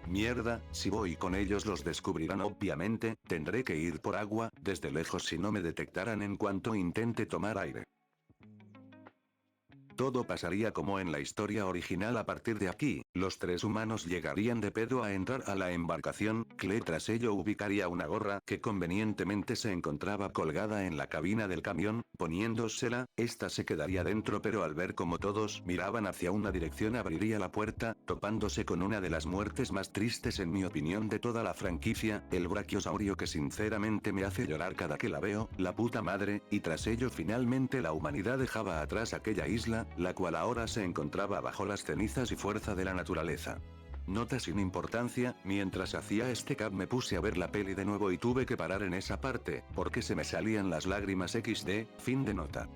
Mierda, si voy con ellos los descubrirán obviamente. Tendré que ir por agua, desde lejos si no me detectaran en cuanto intente tomar aire. Todo pasaría como en la historia original. A partir de aquí, los tres humanos llegarían de pedo a entrar a la embarcación. Claire tras ello ubicaría una gorra que convenientemente se encontraba colgada en la cabina del camión, poniéndosela. Esta se quedaría dentro, pero al ver como todos miraban hacia una dirección abriría la puerta, topándose con una de las muertes más tristes en mi opinión de toda la franquicia, el brachiosaurio, que sinceramente me hace llorar cada que la veo, la puta madre. Y tras ello finalmente la humanidad dejaba atrás aquella isla, la cual ahora se encontraba bajo las cenizas y fuerza de la naturaleza. Nota sin importancia: mientras hacía este cap me puse a ver la peli de nuevo y tuve que parar en esa parte, porque se me salían las lágrimas. XD, fin de nota.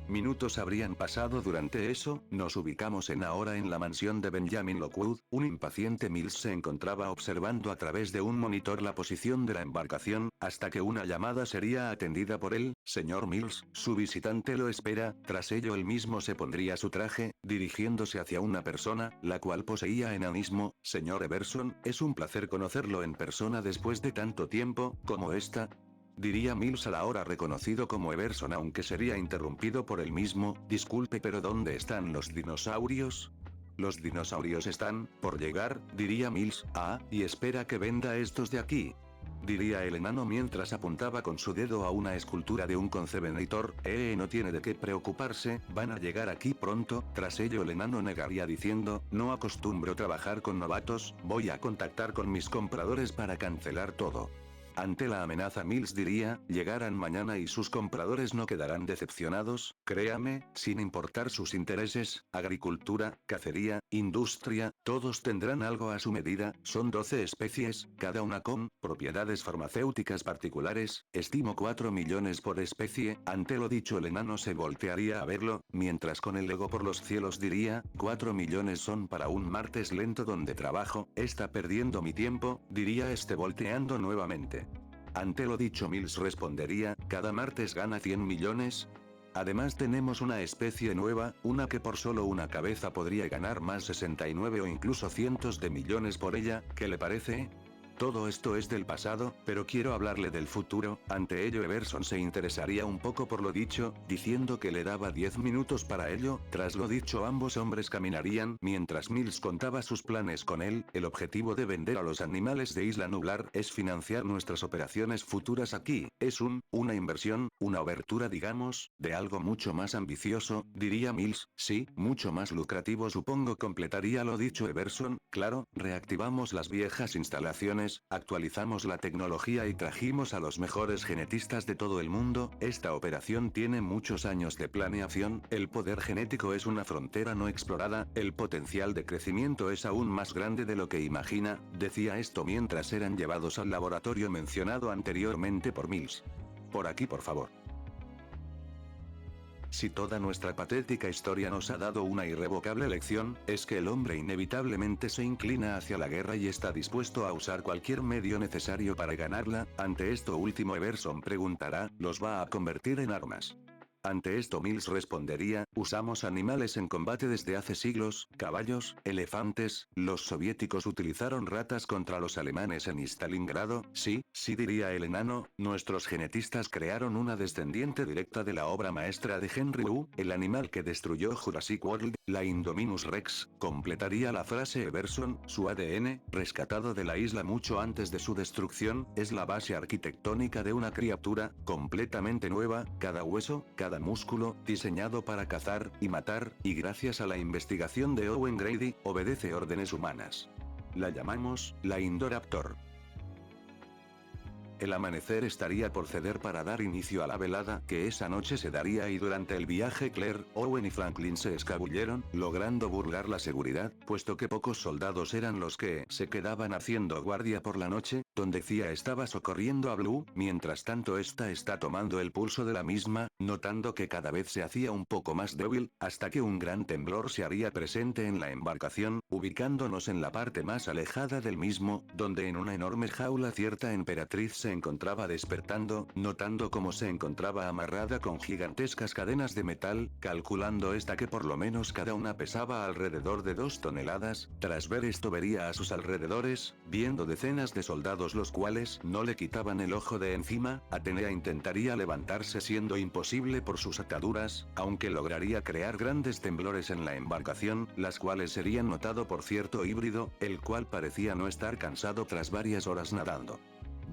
Minutos habrían pasado durante eso. Nos ubicamos ahora en la mansión de Benjamin Lockwood. Un impaciente Mills se encontraba observando a través de un monitor la posición de la embarcación, hasta que una llamada sería atendida por él. «Señor Mills, su visitante lo espera». Tras ello él mismo se pondría su traje, dirigiéndose hacia una persona, la cual poseía enanismo. «Señor Everson, es un placer conocerlo en persona después de tanto tiempo». «¿Cómo está?», diría Mills al ahora reconocido como Everson, aunque sería interrumpido por él mismo. «Disculpe, pero ¿dónde están los dinosaurios?». «Los dinosaurios están por llegar», diría Mills. «Ah, y espera que venda estos de aquí», diría el enano mientras apuntaba con su dedo a una escultura de un Concevenator. No tiene de qué preocuparse, van a llegar aquí pronto». Tras ello el enano negaría diciendo: «No acostumbro trabajar con novatos, voy a contactar con mis compradores para cancelar todo». Ante la amenaza Mills diría: «Llegarán mañana y sus compradores no quedarán decepcionados, créame, sin importar sus intereses, agricultura, cacería, industria, todos tendrán algo a su medida. Son 12 especies, cada una con propiedades farmacéuticas particulares, estimo 4 millones por especie». Ante lo dicho el enano se voltearía a verlo, mientras con el ego por los cielos diría: «4 millones son para un martes lento donde trabajo, está perdiendo mi tiempo», diría este volteando nuevamente. Ante lo dicho Mills respondería: «Cada martes gana 100 millones. Además tenemos una especie nueva, una que por solo una cabeza podría ganar más 69 o incluso cientos de millones por ella. ¿Qué le parece?». Todo esto es del pasado, pero quiero hablarle del futuro. Ante ello Everson se interesaría un poco por lo dicho, diciendo que le daba 10 minutos para ello. Tras lo dicho ambos hombres caminarían, mientras Mills contaba sus planes con él. «El objetivo de vender a los animales de Isla Nublar es financiar nuestras operaciones futuras aquí. Es una inversión, una obertura digamos, de algo mucho más ambicioso», diría Mills. «Sí, mucho más lucrativo supongo», completaría lo dicho Everson. «Claro, reactivamos las viejas instalaciones, actualizamos la tecnología y trajimos a los mejores genetistas de todo el mundo. Esta operación tiene muchos años de planeación, el poder genético es una frontera no explorada, el potencial de crecimiento es aún más grande de lo que imagina», decía esto mientras eran llevados al laboratorio mencionado anteriormente por Mills. «Por aquí por favor». Si toda nuestra patética historia nos ha dado una irrevocable lección, es que el hombre inevitablemente se inclina hacia la guerra y está dispuesto a usar cualquier medio necesario para ganarla. Ante esto último Everson preguntará, ¿los va a convertir en armas? Ante esto Mills respondería, usamos animales en combate desde hace siglos, caballos, elefantes, los soviéticos utilizaron ratas contra los alemanes en Stalingrado, sí, sí diría el enano, nuestros genetistas crearon una descendiente directa de la obra maestra de Henry Wu, el animal que destruyó Jurassic World, la Indominus Rex, completaría la frase Everson, su ADN, rescatado de la isla mucho antes de su destrucción, es la base arquitectónica de una criatura, completamente nueva, cada hueso, cada músculo, diseñado para cazar y matar, y gracias a la investigación de Owen Grady, obedece órdenes humanas. La llamamos, la Indoraptor. El amanecer estaría por ceder para dar inicio a la velada que esa noche se daría y durante el viaje Claire, Owen y Franklin se escabulleron, logrando burlar la seguridad, puesto que pocos soldados eran los que se quedaban haciendo guardia por la noche, donde Thea estaba socorriendo a Blue, mientras tanto esta está tomando el pulso de la misma, notando que cada vez se hacía un poco más débil, hasta que un gran temblor se haría presente en la embarcación, ubicándonos en la parte más alejada del mismo, donde en una enorme jaula cierta emperatriz se encontraba despertando, notando cómo se encontraba amarrada con gigantescas cadenas de metal, calculando esta que por lo menos cada una pesaba alrededor de 2 toneladas, tras ver esto vería a sus alrededores, viendo decenas de soldados los cuales no le quitaban el ojo de encima, Atenea intentaría levantarse siendo imposible por sus ataduras, aunque lograría crear grandes temblores en la embarcación, las cuales serían notado por cierto híbrido, el cual parecía no estar cansado tras varias horas nadando.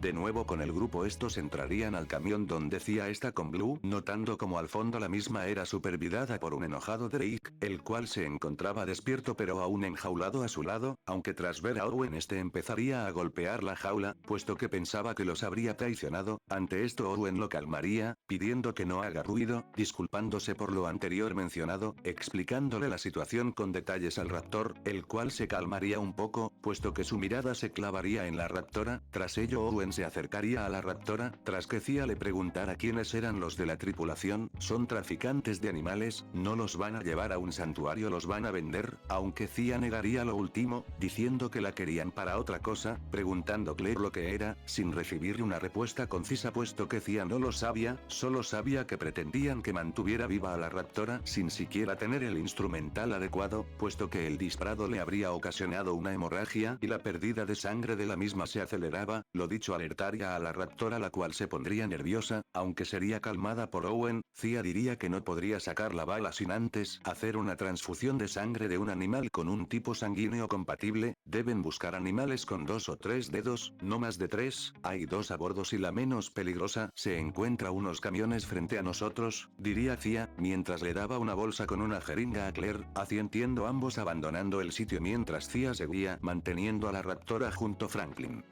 De nuevo con el grupo estos entrarían al camión donde Thea está con Blue, notando como al fondo la misma era supervisada por un enojado Drake, el cual se encontraba despierto pero aún enjaulado a su lado, aunque tras ver a Owen este empezaría a golpear la jaula, puesto que pensaba que los habría traicionado. Ante esto Owen lo calmaría, pidiendo que no haga ruido, disculpándose por lo anterior mencionado, explicándole la situación con detalles al raptor, el cual se calmaría un poco, puesto que su mirada se clavaría en la raptora. Tras ello Owen se acercaría a la raptora, tras que Thea le preguntara quiénes eran los de la tripulación, son traficantes de animales, no los van a llevar a un santuario, los van a vender, aunque Thea negaría lo último, diciendo que la querían para otra cosa, preguntando Claire lo que era, sin recibir una respuesta concisa puesto que Thea no lo sabía, solo sabía que pretendían que mantuviera viva a la raptora sin siquiera tener el instrumental adecuado, puesto que el disparo le habría ocasionado una hemorragia y la pérdida de sangre de la misma se aceleraba, lo dicho alertaría a la raptora la cual se pondría nerviosa, aunque sería calmada por Owen. Thea diría que no podría sacar la bala sin antes hacer una transfusión de sangre de un animal con un tipo sanguíneo compatible, deben buscar animales con 2 o 3 dedos, no más de 3, hay 2 a bordo y la menos peligrosa, se encuentra unos camiones frente a nosotros, diría Thea, mientras le daba una bolsa con una jeringa a Claire, asistiendo ambos abandonando el sitio mientras Thea seguía manteniendo a la raptora junto a Franklin.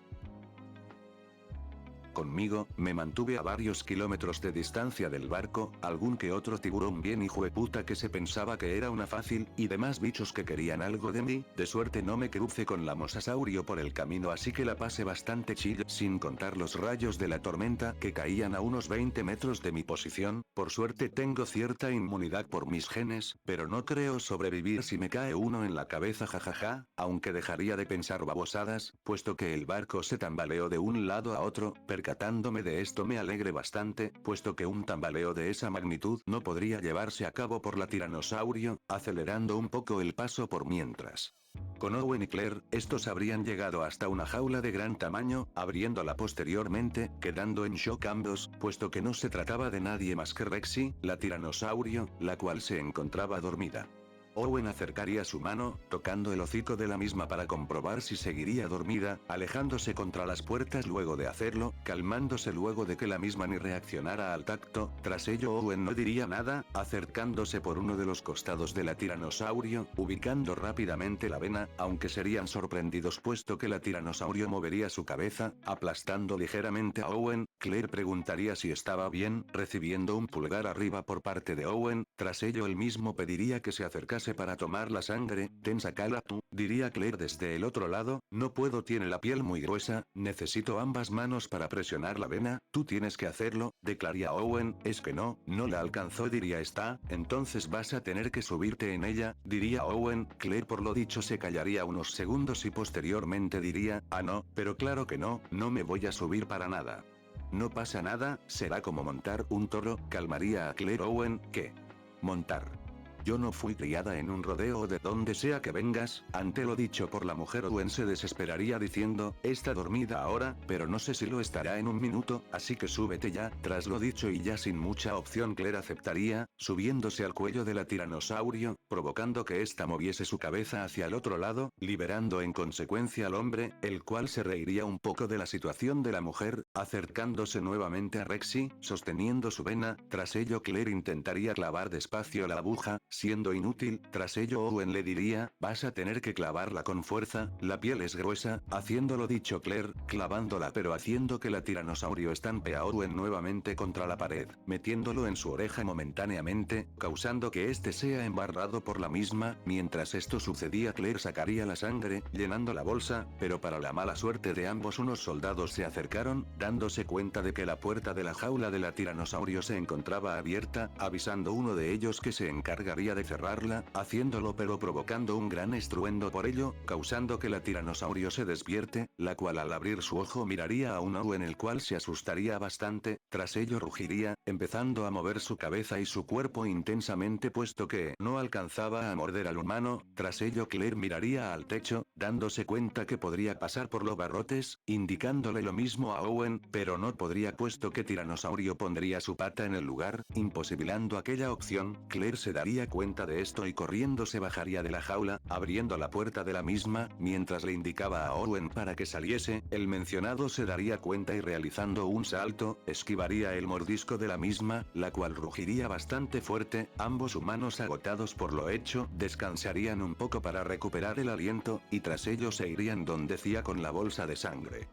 Conmigo, me mantuve a varios kilómetros de distancia del barco, algún que otro tiburón bien hijueputa que se pensaba que era una fácil, y demás bichos que querían algo de mí, de suerte no me cruce con la mosasaurio por el camino así que la pasé bastante chill, sin contar los rayos de la tormenta que caían a unos 20 metros de mi posición, por suerte tengo cierta inmunidad por mis genes, pero no creo sobrevivir si me cae uno en la cabeza jajaja, aunque dejaría de pensar babosadas, puesto que el barco se tambaleó de un lado a otro, percatándome de esto me alegre bastante, puesto que un tambaleo de esa magnitud no podría llevarse a cabo por la tiranosaurio, acelerando un poco el paso por mientras. Con Owen y Claire, estos habrían llegado hasta una jaula de gran tamaño, abriéndola posteriormente, quedando en shock ambos, puesto que no se trataba de nadie más que Rexy, la tiranosaurio, la cual se encontraba dormida. Owen acercaría su mano, tocando el hocico de la misma para comprobar si seguiría dormida, alejándose contra las puertas luego de hacerlo, calmándose luego de que la misma ni reaccionara al tacto, tras ello Owen no diría nada, acercándose por uno de los costados de la tiranosaurio, ubicando rápidamente la vena, aunque serían sorprendidos puesto que la tiranosaurio movería su cabeza, aplastando ligeramente a Owen. Claire preguntaría si estaba bien, recibiendo un pulgar arriba por parte de Owen, tras ello él mismo pediría que se acercase base para tomar la sangre, ten sacala tú, diría Claire desde el otro lado, no puedo, tiene la piel muy gruesa, necesito ambas manos para presionar la vena, tú tienes que hacerlo, declararía Owen, es que no la alcanzó, diría está, entonces vas a tener que subirte en ella, diría Owen, Claire por lo dicho se callaría unos segundos y posteriormente diría, ah no, pero claro que no me voy a subir para nada. No pasa nada, será como montar un toro, calmaría a Claire Owen, ¿qué? Montar. Yo no fui criada en un rodeo o de donde sea que vengas, ante lo dicho por la mujer Owen se desesperaría diciendo, está dormida ahora, pero no sé si lo estará en un minuto, así que súbete ya, tras lo dicho y ya sin mucha opción Claire aceptaría, subiéndose al cuello de la tiranosaurio, provocando que ésta moviese su cabeza hacia el otro lado, liberando en consecuencia al hombre, el cual se reiría un poco de la situación de la mujer, acercándose nuevamente a Rexy, sosteniendo su vena, tras ello Claire intentaría clavar despacio la aguja, siendo inútil, tras ello Owen le diría, vas a tener que clavarla con fuerza, la piel es gruesa, haciéndolo dicho Claire, clavándola pero haciendo que la tiranosaurio estampe a Owen nuevamente contra la pared, metiéndolo en su oreja momentáneamente, causando que este sea embarrado por la misma, mientras esto sucedía Claire sacaría la sangre, llenando la bolsa, pero para la mala suerte de ambos unos soldados se acercaron, dándose cuenta de que la puerta de la jaula de la tiranosaurio se encontraba abierta, avisando uno de ellos que se encargaría de cerrarla, haciéndolo pero provocando un gran estruendo por ello, causando que la tiranosaurio se despierte, la cual al abrir su ojo miraría a un Owen el cual se asustaría bastante, tras ello rugiría, empezando a mover su cabeza y su cuerpo intensamente puesto que no alcanzaba a morder al humano, tras ello Claire miraría al techo, dándose cuenta que podría pasar por los barrotes, indicándole lo mismo a Owen, pero no podría puesto que tiranosaurio pondría su pata en el lugar, imposibilitando aquella opción, Claire se daría cuenta de esto y corriendo se bajaría de la jaula, abriendo la puerta de la misma, mientras le indicaba a Owen para que saliese, el mencionado se daría cuenta y realizando un salto, esquivaría el mordisco de la misma, la cual rugiría bastante fuerte, ambos humanos agotados por lo hecho, descansarían un poco para recuperar el aliento, y tras ello se irían donde decía con la bolsa de sangre.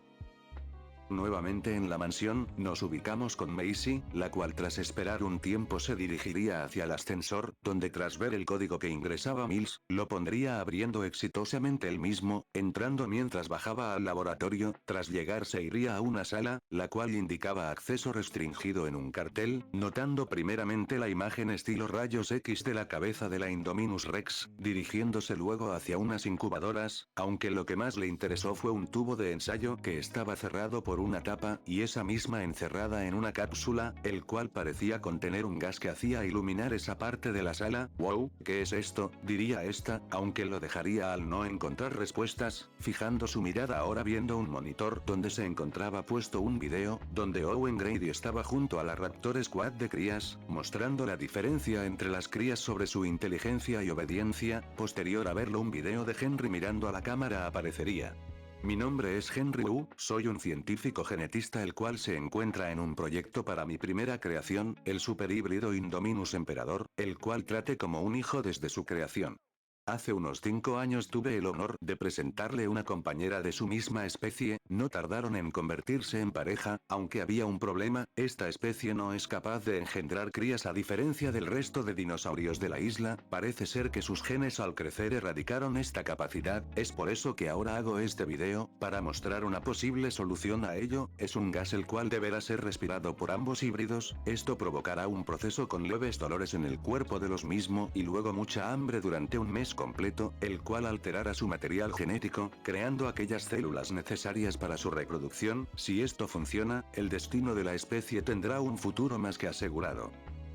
Nuevamente en la mansión, nos ubicamos con Macy, la cual tras esperar un tiempo se dirigiría hacia el ascensor, donde tras ver el código que ingresaba Mills, lo pondría abriendo exitosamente el mismo, entrando mientras bajaba al laboratorio, tras llegar se iría a una sala, la cual indicaba acceso restringido en un cartel, notando primeramente la imagen estilo rayos X de la cabeza de la Indominus Rex, dirigiéndose luego hacia unas incubadoras, aunque lo que más le interesó fue un tubo de ensayo que estaba cerrado por una tapa, y esa misma encerrada en una cápsula, el cual parecía contener un gas que hacía iluminar esa parte de la sala. Wow, ¿qué es esto?, diría esta, aunque lo dejaría al no encontrar respuestas, fijando su mirada ahora viendo un monitor donde se encontraba puesto un video, donde Owen Grady estaba junto a la Raptor Squad de crías, mostrando la diferencia entre las crías sobre su inteligencia y obediencia. Posterior a verlo un video de Henry mirando a la cámara aparecería. Mi nombre es Henry Wu, soy un científico genetista el cual se encuentra en un proyecto para mi primera creación, el superhíbrido Indominus Emperador, el cual trate como un hijo desde su creación. Hace unos 5 años tuve el honor de presentarle una compañera de su misma especie, no tardaron en convertirse en pareja, aunque había un problema, esta especie no es capaz de engendrar crías a diferencia del resto de dinosaurios de la isla, parece ser que sus genes al crecer erradicaron esta capacidad, es por eso que ahora hago este video, para mostrar una posible solución a ello, es un gas el cual deberá ser respirado por ambos híbridos, esto provocará un proceso con leves dolores en el cuerpo de los mismos y luego mucha hambre durante un mes completo, el cual alterará su material genético, creando aquellas células necesarias para su reproducción. Si esto funciona, el destino de la especie tendrá un futuro más que asegurado.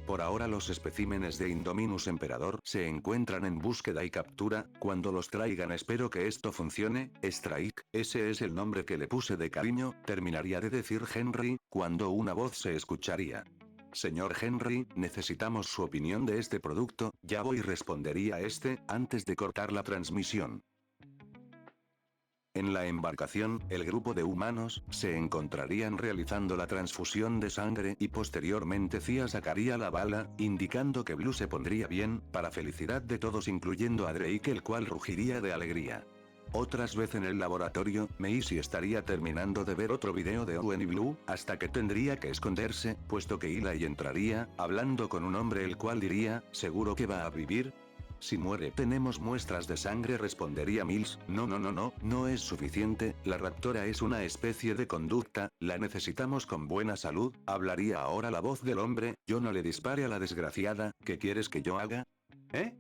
Por ahora los especímenes de Indominus Emperador se encuentran en búsqueda y captura, cuando los traigan espero que esto funcione. Strike, ese es el nombre que le puse de cariño, terminaría de decir Henry, cuando una voz se escucharía. Señor Henry, necesitamos su opinión de este producto, ya voy, respondería este, antes de cortar la transmisión. En la embarcación, el grupo de humanos se encontrarían realizando la transfusión de sangre y posteriormente Cia sacaría la bala, indicando que Blue se pondría bien, para felicidad de todos incluyendo a Drake el cual rugiría de alegría. Otras veces en el laboratorio, Macy estaría terminando de ver otro video de Owen y Blue, hasta que tendría que esconderse, puesto que Eli entraría, hablando con un hombre el cual diría, ¿seguro que va a vivir? Si muere tenemos muestras de sangre, respondería Mills. No es suficiente, la raptora es una especie de conducta, la necesitamos con buena salud, hablaría ahora la voz del hombre, yo no le dispare a la desgraciada, ¿qué quieres que yo haga? ¿Eh?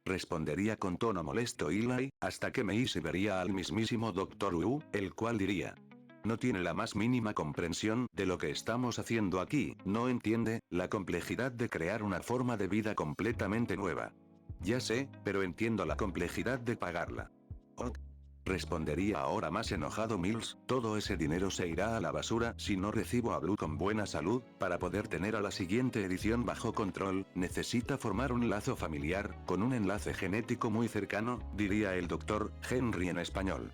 Respondería con tono molesto Eli, hasta que Macy vería al mismísimo Dr. Wu, el cual diría: no tiene la más mínima comprensión de lo que estamos haciendo aquí, no entiende la complejidad de crear una forma de vida completamente nueva. Ya sé, pero entiendo la complejidad de pagarla. Ok. Respondería ahora más enojado Mills, todo ese dinero se irá a la basura si no recibo a Blue con buena salud, para poder tener a la siguiente edición bajo control, necesita formar un lazo familiar, con un enlace genético muy cercano, diría el doctor Henry en español.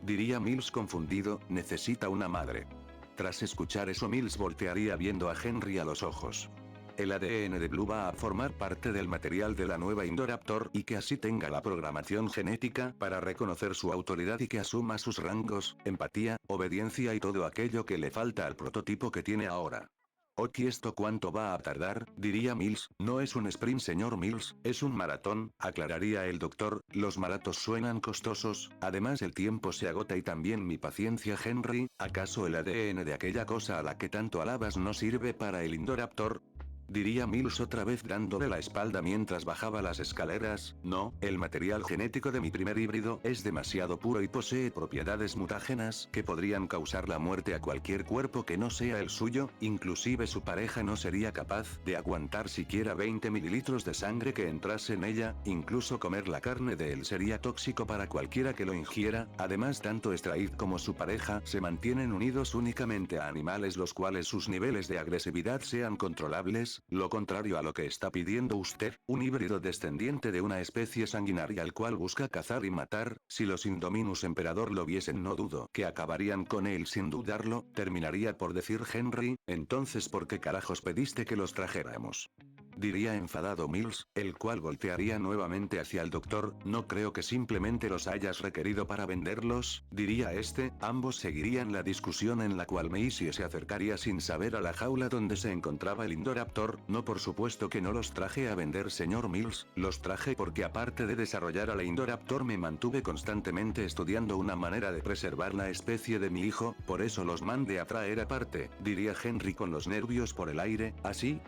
Diría Mills confundido, necesita una madre. Tras escuchar eso Mills voltearía viendo a Henry a los ojos. El ADN de Blue va a formar parte del material de la nueva Indoraptor y que así tenga la programación genética para reconocer su autoridad y que asuma sus rangos, empatía, obediencia y todo aquello que le falta al prototipo que tiene ahora. Ok, ¿esto cuánto va a tardar? Diría Mills. No es un sprint, señor Mills, es un maratón, aclararía el doctor. Los maratones suenan costosos, además el tiempo se agota y también mi paciencia, Henry. ¿Acaso el ADN de aquella cosa a la que tanto alabas no sirve para el Indoraptor? Diría Mills otra vez dándole la espalda mientras bajaba las escaleras. No, el material genético de mi primer híbrido es demasiado puro y posee propiedades mutágenas que podrían causar la muerte a cualquier cuerpo que no sea el suyo, inclusive su pareja no sería capaz de aguantar siquiera 20 mililitros de sangre que entrase en ella, incluso comer la carne de él sería tóxico para cualquiera que lo ingiera. Además, tanto Straid como su pareja se mantienen unidos únicamente a animales los cuales sus niveles de agresividad sean controlables, lo contrario a lo que está pidiendo usted, un híbrido descendiente de una especie sanguinaria al cual busca cazar y matar. Si los Indominus Emperador lo viesen, no dudo que acabarían con él sin dudarlo, terminaría por decir Henry. Entonces ¿por qué carajos pediste que los trajéramos? Diría enfadado Mills, el cual voltearía nuevamente hacia el doctor. No creo que simplemente los hayas requerido para venderlos, diría este. Ambos seguirían la discusión en la cual Macy se acercaría sin saber a la jaula donde se encontraba el Indoraptor. No, por supuesto que no los traje a vender, señor Mills, los traje porque aparte de desarrollar a la Indoraptor me mantuve constantemente estudiando una manera de preservar la especie de mi hijo, por eso los mandé a traer aparte, diría Henry con los nervios por el aire. ¿Así?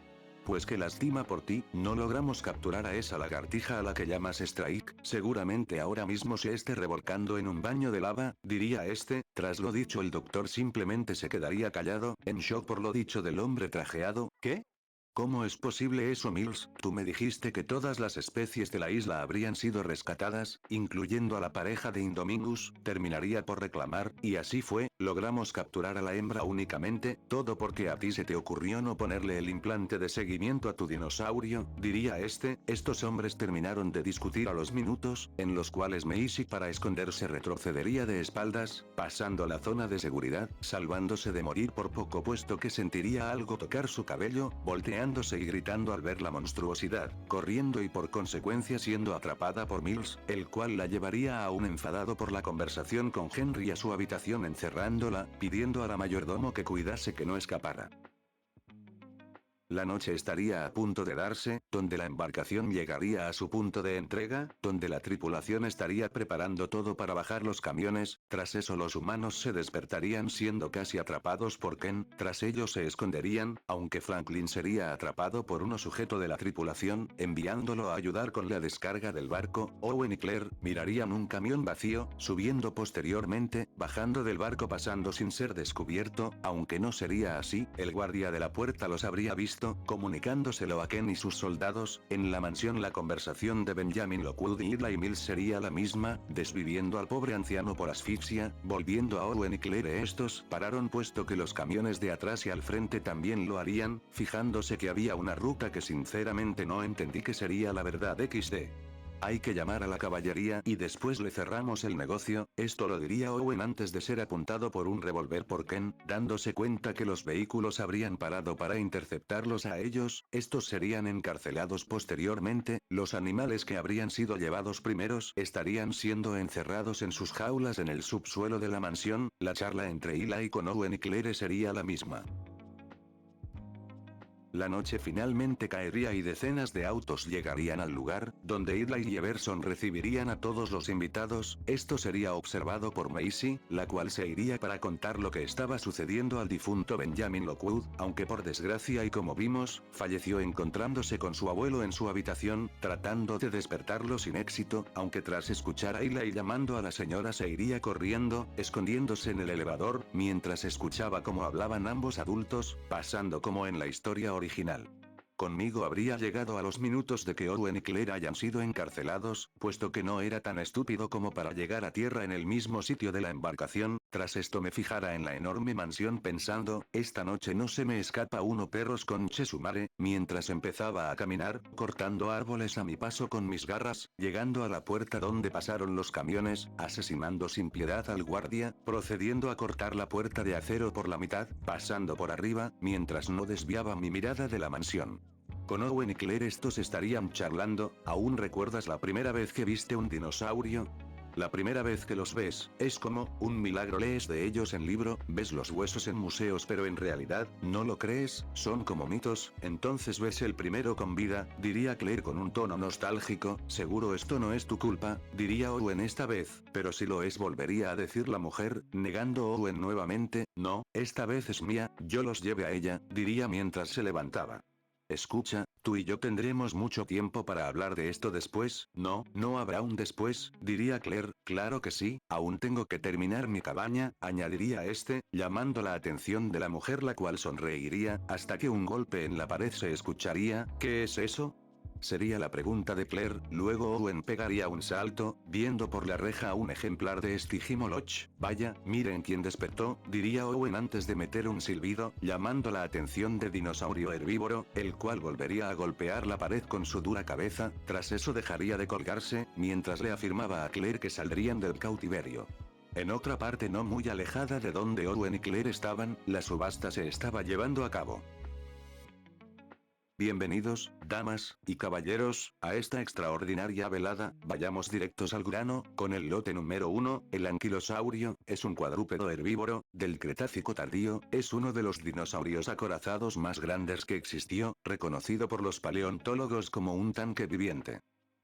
Pues qué lástima por ti, no logramos capturar a esa lagartija a la que llamas Strike, seguramente ahora mismo se esté revolcando en un baño de lava, diría este. Tras lo dicho el doctor simplemente se quedaría callado, en shock por lo dicho del hombre trajeado. ¿Qué? ¿Cómo es posible eso, Mills? Tú me dijiste que todas las especies de la isla habrían sido rescatadas, incluyendo a la pareja de Indominus, terminaría por reclamar, y así fue, logramos capturar a la hembra únicamente, todo porque a ti se te ocurrió no ponerle el implante de seguimiento a tu dinosaurio, diría este. Estos hombres terminaron de discutir a los minutos, en los cuales Macy para esconderse retrocedería de espaldas, pasando la zona de seguridad, salvándose de morir por poco puesto que sentiría algo tocar su cabello, volteando y gritando al ver la monstruosidad, corriendo y por consecuencia siendo atrapada por Mills, el cual la llevaría aún enfadado por la conversación con Henry a su habitación encerrándola, pidiendo a la mayordomo que cuidase que no escapara. La noche estaría a punto de darse, donde la embarcación llegaría a su punto de entrega, donde la tripulación estaría preparando todo para bajar los camiones. Tras eso los humanos se despertarían siendo casi atrapados por Ken, tras ellos se esconderían, aunque Franklin sería atrapado por uno sujeto de la tripulación, enviándolo a ayudar con la descarga del barco. Owen y Claire mirarían un camión vacío, subiendo posteriormente, bajando del barco pasando sin ser descubierto, aunque no sería así, el guardia de la puerta los habría visto, comunicándoselo a Ken y sus soldados. En la mansión la conversación de Benjamin Lockwood y Eli Mills sería la misma, desviviendo al pobre anciano por asfixia, volviendo a Owen y Claire. Estos pararon puesto que los camiones de atrás y al frente también lo harían, fijándose que había una ruta que sinceramente no entendí que sería la verdad XD. Hay que llamar a la caballería y después le cerramos el negocio. Esto lo diría Owen antes de ser apuntado por un revólver por Ken, dándose cuenta que los vehículos habrían parado para interceptarlos a ellos. Estos serían encarcelados posteriormente, los animales que habrían sido llevados primeros estarían siendo encerrados en sus jaulas en el subsuelo de la mansión. La charla entre Eli con Owen y Claire sería la misma. La noche finalmente caería y decenas de autos llegarían al lugar, donde Eli y Everson recibirían a todos los invitados. Esto sería observado por Macy, la cual se iría para contar lo que estaba sucediendo al difunto Benjamin Lockwood, aunque por desgracia y como vimos, falleció encontrándose con su abuelo en su habitación, tratando de despertarlo sin éxito, aunque tras escuchar a Eli llamando a la señora se iría corriendo, escondiéndose en el elevador, mientras escuchaba cómo hablaban ambos adultos, pasando como en la historia original. Conmigo habría llegado a los minutos de que Owen y Claire hayan sido encarcelados, puesto que no era tan estúpido como para llegar a tierra en el mismo sitio de la embarcación. Tras esto me fijara en la enorme mansión pensando, esta noche no se me escapa uno perros conche su madre, mientras empezaba a caminar, cortando árboles a mi paso con mis garras, llegando a la puerta donde pasaron los camiones, asesinando sin piedad al guardia, procediendo a cortar la puerta de acero por la mitad, pasando por arriba, mientras no desviaba mi mirada de la mansión. Con Owen y Claire estos estarían charlando. ¿Aún recuerdas la primera vez que viste un dinosaurio? La primera vez que los ves, es como, un milagro. Lees de ellos en libro, ves los huesos en museos, pero en realidad, ¿no lo crees? Son como mitos. Entonces ves el primero con vida, diría Claire con un tono nostálgico. Seguro esto no es tu culpa, diría Owen esta vez, pero si lo es, volvería a decir la mujer, negando Owen nuevamente. No, esta vez es mía, yo los llevé a ella, diría mientras se levantaba. Escucha, tú y yo tendremos mucho tiempo para hablar de esto después. No, no habrá un después, diría Claire. Claro que sí, aún tengo que terminar mi cabaña, añadiría llamando la atención de la mujer, la cual sonreiría, hasta que un golpe en la pared se escucharía. ¿Qué es eso? Sería la pregunta de Claire. Luego Owen pegaría un salto, viendo por la reja un ejemplar de Stygimoloch. Vaya, miren quién despertó, diría Owen antes de meter un silbido, llamando la atención de dinosaurio herbívoro, el cual volvería a golpear la pared con su dura cabeza. Tras eso dejaría de colgarse, mientras le afirmaba a Claire que saldrían del cautiverio. En otra parte no muy alejada de donde Owen y Claire estaban, la subasta se estaba llevando a cabo. Bienvenidos, damas y caballeros, a esta extraordinaria velada. Vayamos directos al grano, con el lote número 1, el anquilosaurio, es un cuadrúpedo herbívoro, del Cretácico tardío, es uno de los dinosaurios acorazados más grandes que existió, reconocido por los paleontólogos como un tanque viviente.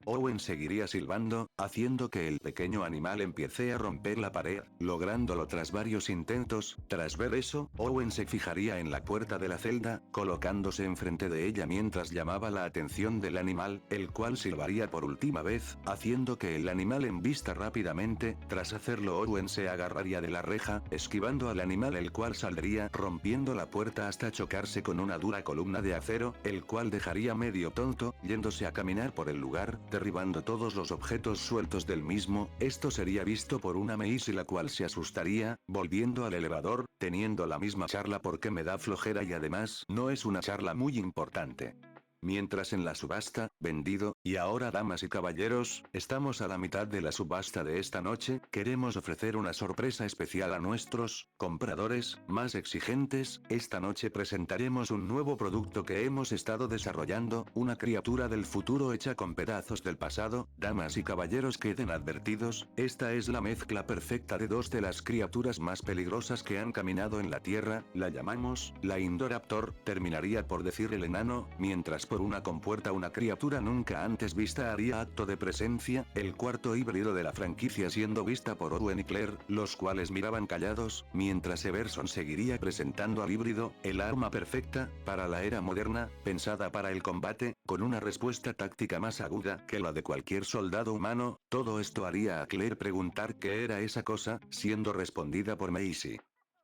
Owen seguiría silbando, haciendo que el pequeño animal empiece a romper la pared, lográndolo tras varios intentos. Tras ver eso, Owen se fijaría en la puerta de la celda, colocándose enfrente de ella mientras llamaba la atención del animal, el cual silbaría por última vez, haciendo que el animal embista rápidamente. Tras hacerlo, Owen se agarraría de la reja, esquivando al animal, el cual saldría rompiendo la puerta hasta chocarse con una dura columna de acero, el cual dejaría medio tonto, yéndose a caminar por el lugar, derribando todos los objetos sueltos del mismo. Esto sería visto por una Macy, la cual se asustaría, volviendo al elevador, teniendo la misma charla porque me da flojera y además no es una charla muy importante. Mientras en la subasta, vendido, y ahora damas y caballeros, estamos a la mitad de la subasta de esta noche, queremos ofrecer una sorpresa especial a nuestros compradores más exigentes. Esta noche presentaremos un nuevo producto que hemos estado desarrollando, una criatura del futuro hecha con pedazos del pasado. Damas y caballeros, queden advertidos, esta es la mezcla perfecta de dos de las criaturas más peligrosas que han caminado en la Tierra. La llamamos la Indoraptor, terminaría por decir el enano, mientras por una compuerta una criatura nunca antes vista haría acto de presencia, el cuarto híbrido de la franquicia siendo vista por Owen y Claire, los cuales miraban callados, mientras Everson seguiría presentando al híbrido, el arma perfecta, para la era moderna, pensada para el combate, con una respuesta táctica más aguda que la de cualquier soldado humano. Todo esto haría a Claire preguntar qué era esa cosa, siendo respondida por Macy.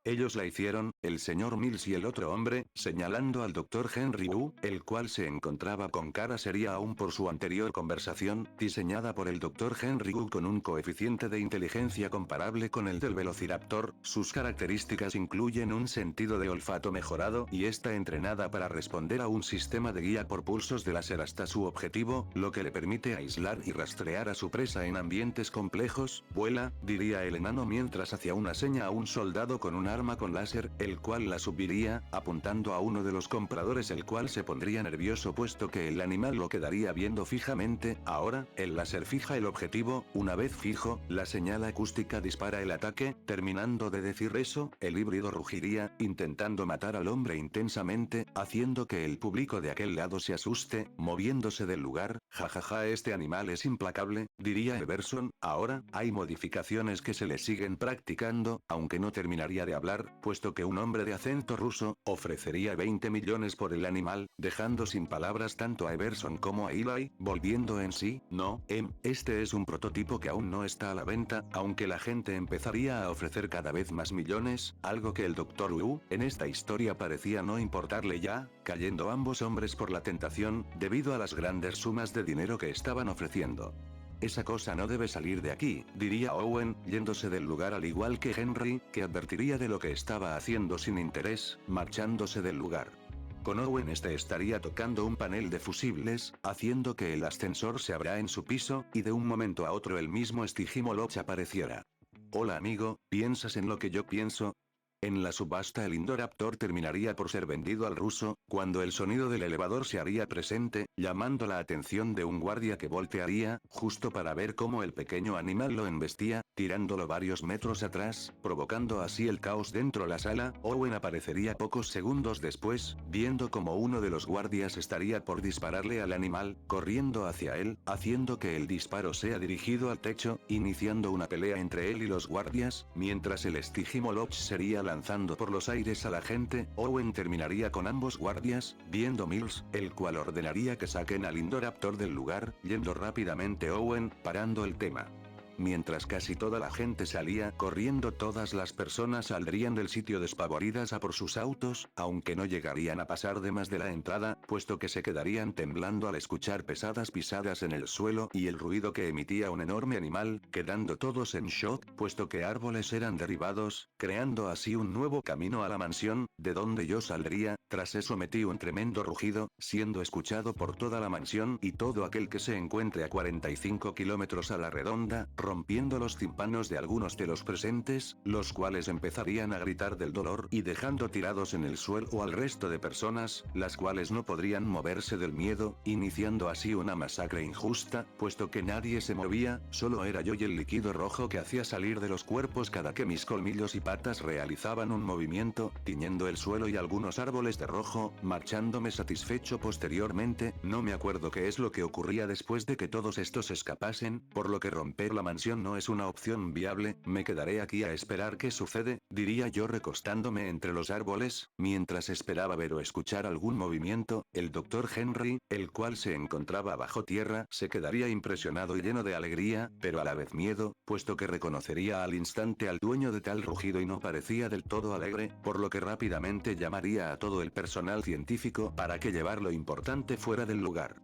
Ellos la hicieron, el señor Mills y el otro hombre, señalando al Dr. Henry Wu, el cual se encontraba con cara seria aún por su anterior conversación, diseñada por el Dr. Henry Wu con un coeficiente de inteligencia comparable con el del Velociraptor. Sus características incluyen un sentido de olfato mejorado y está entrenada para responder a un sistema de guía por pulsos de láser hasta su objetivo, lo que le permite aislar y rastrear a su presa en ambientes complejos. Vuela, diría el enano mientras hacía una seña a un soldado con un arma con láser, el el cual la subiría, apuntando a uno de los compradores, el cual se pondría nervioso puesto que el animal lo quedaría viendo fijamente. Ahora, el láser fija el objetivo, una vez fijo, la señal acústica dispara el ataque. Terminando de decir eso, el híbrido rugiría, intentando matar al hombre intensamente, haciendo que el público de aquel lado se asuste, moviéndose del lugar. Jajaja, este animal es implacable, diría Everson. Ahora, hay modificaciones que se le siguen practicando, aunque no terminaría de hablar, puesto que un hombre de acento ruso ofrecería 20 millones por el animal, dejando sin palabras tanto a Everson como a Eli. Volviendo en sí, no, este es un prototipo que aún no está a la venta, aunque la gente empezaría a ofrecer cada vez más millones, algo que el Dr. Wu, en esta historia parecía no importarle ya, cayendo ambos hombres por la tentación, debido a las grandes sumas de dinero que estaban ofreciendo. Esa cosa no debe salir de aquí, diría Owen, yéndose del lugar al igual que Henry, que advertiría de lo que estaba haciendo sin interés, marchándose del lugar. Con Owen estaría tocando un panel de fusibles, haciendo que el ascensor se abra en su piso, y de un momento a otro el mismo Stygimoloch apareciera. Hola amigo, ¿piensas en lo que yo pienso? En la subasta el Indoraptor terminaría por ser vendido al ruso, cuando el sonido del elevador se haría presente, llamando la atención de un guardia que voltearía, justo para ver cómo el pequeño animal lo embestía, tirándolo varios metros atrás, provocando así el caos dentro la sala. Owen aparecería pocos segundos después, viendo como uno de los guardias estaría por dispararle al animal, corriendo hacia él, haciendo que el disparo sea dirigido al techo, iniciando una pelea entre él y los guardias, mientras el Stygimoloch sería lanzando por los aires a la gente. Owen terminaría con ambos guardias, viendo Mills, el cual ordenaría que saquen al Indoraptor del lugar, yendo rápidamente Owen, parando el tema. Mientras casi toda la gente salía corriendo, todas las personas saldrían del sitio despavoridas a por sus autos, aunque no llegarían a pasar de más de la entrada, puesto que se quedarían temblando al escuchar pesadas pisadas en el suelo y el ruido que emitía un enorme animal, quedando todos en shock, puesto que árboles eran derribados, creando así un nuevo camino a la mansión, de donde yo saldría. Tras eso metí un tremendo rugido, siendo escuchado por toda la mansión y todo aquel que se encuentre a 45 kilómetros a la redonda, rompiendo los tímpanos de algunos de los presentes, los cuales empezarían a gritar del dolor y dejando tirados en el suelo al resto de personas, las cuales no podrían moverse del miedo, iniciando así una masacre injusta, puesto que nadie se movía, solo era yo y el líquido rojo que hacía salir de los cuerpos cada que mis colmillos y patas realizaban un movimiento, tiñendo el suelo y algunos árboles de rojo, marchándome satisfecho posteriormente. No me acuerdo qué es lo que ocurría después de que todos estos escapasen, por lo que romper la mansión no es una opción viable. Me quedaré aquí a esperar qué sucede, diría yo recostándome entre los árboles, mientras esperaba ver o escuchar algún movimiento. El Dr. Henry, el cual se encontraba bajo tierra, se quedaría impresionado y lleno de alegría, pero a la vez miedo, puesto que reconocería al instante al dueño de tal rugido y no parecía del todo alegre, por lo que rápidamente llamaría a todo el personal científico para que llevar lo importante fuera del lugar.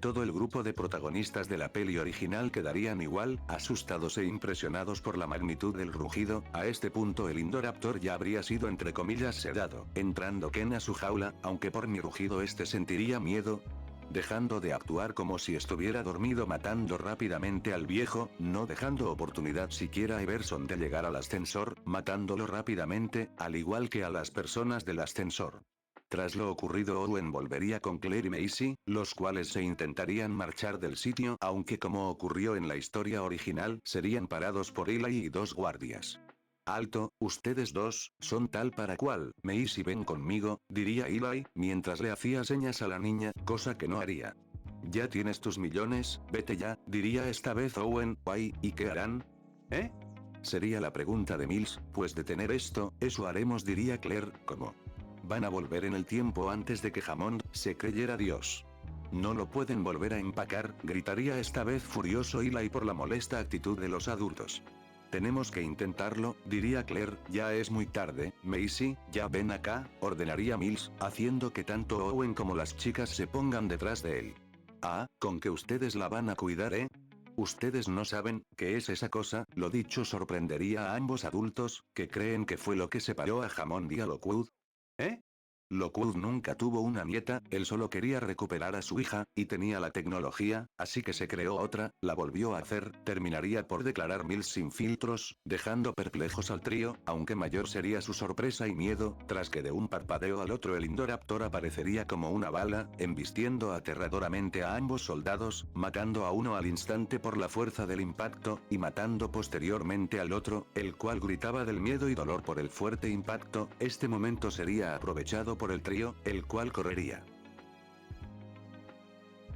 Todo el grupo de protagonistas de la peli original quedarían igual, asustados e impresionados por la magnitud del rugido. A este punto el Indoraptor ya habría sido entre comillas sedado, entrando Ken a su jaula, aunque por mi rugido este sentiría miedo, dejando de actuar como si estuviera dormido, matando rápidamente al viejo, no dejando oportunidad siquiera a Everson de llegar al ascensor, matándolo rápidamente, al igual que a las personas del ascensor. Tras lo ocurrido, Owen volvería con Claire y Macy, los cuales se intentarían marchar del sitio, aunque como ocurrió en la historia original, serían parados por Eli y dos guardias. Alto, ustedes dos, son tal para cual. Macy, ven conmigo, diría Eli, mientras le hacía señas a la niña, cosa que no haría. Ya tienes tus millones, vete ya, diría esta vez Owen. Guay, ¿y qué harán? ¿Eh? Sería la pregunta de Mills, pues de tener esto, eso haremos, diría Claire. ¿Cómo? Van a volver en el tiempo antes de que Hammond se creyera Dios. No lo pueden volver a empacar, gritaría esta vez furioso Eli por la molesta actitud de los adultos. Tenemos que intentarlo, diría Claire. Ya es muy tarde. Macy, ya ven acá, ordenaría Mills, haciendo que tanto Owen como las chicas se pongan detrás de él. Ah, con que ustedes la van a cuidar, ¿eh? Ustedes no saben qué es esa cosa. Lo dicho sorprendería a ambos adultos, que creen que fue lo que separó a Hammond y a Lockwood. ¿Eh? Lockwood nunca tuvo una nieta, él solo quería recuperar a su hija, y tenía la tecnología, así que se creó otra, la volvió a hacer, terminaría por declarar Mills sin filtros, dejando perplejos al trío, aunque mayor sería su sorpresa y miedo, tras que de un parpadeo al otro el Indoraptor aparecería como una bala, embistiendo aterradoramente a ambos soldados, matando a uno al instante por la fuerza del impacto, y matando posteriormente al otro, el cual gritaba del miedo y dolor por el fuerte impacto. Este momento sería aprovechado por el trío, el cual correría.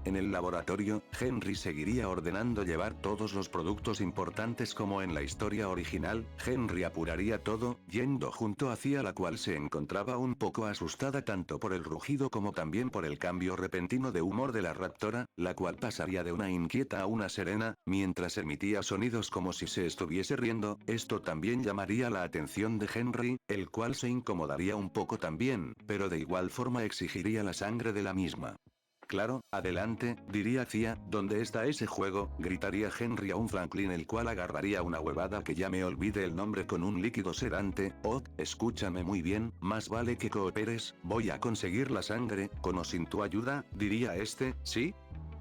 En el laboratorio, Henry seguiría ordenando llevar todos los productos importantes como en la historia original. Henry apuraría todo, yendo junto hacia la cual se encontraba un poco asustada tanto por el rugido como también por el cambio repentino de humor de la raptora, la cual pasaría de una inquieta a una serena, mientras emitía sonidos como si se estuviese riendo. Esto también llamaría la atención de Henry, el cual se incomodaría un poco también, pero de igual forma exigiría la sangre de la misma. Claro, adelante, diría Cia, ¿dónde está ese juego? Gritaría Henry a un Franklin el cual agarraría una huevada que ya me olvide el nombre con un líquido sedante. Oh, escúchame muy bien, más vale que cooperes, voy a conseguir la sangre, con o sin tu ayuda, diría este, ¿sí?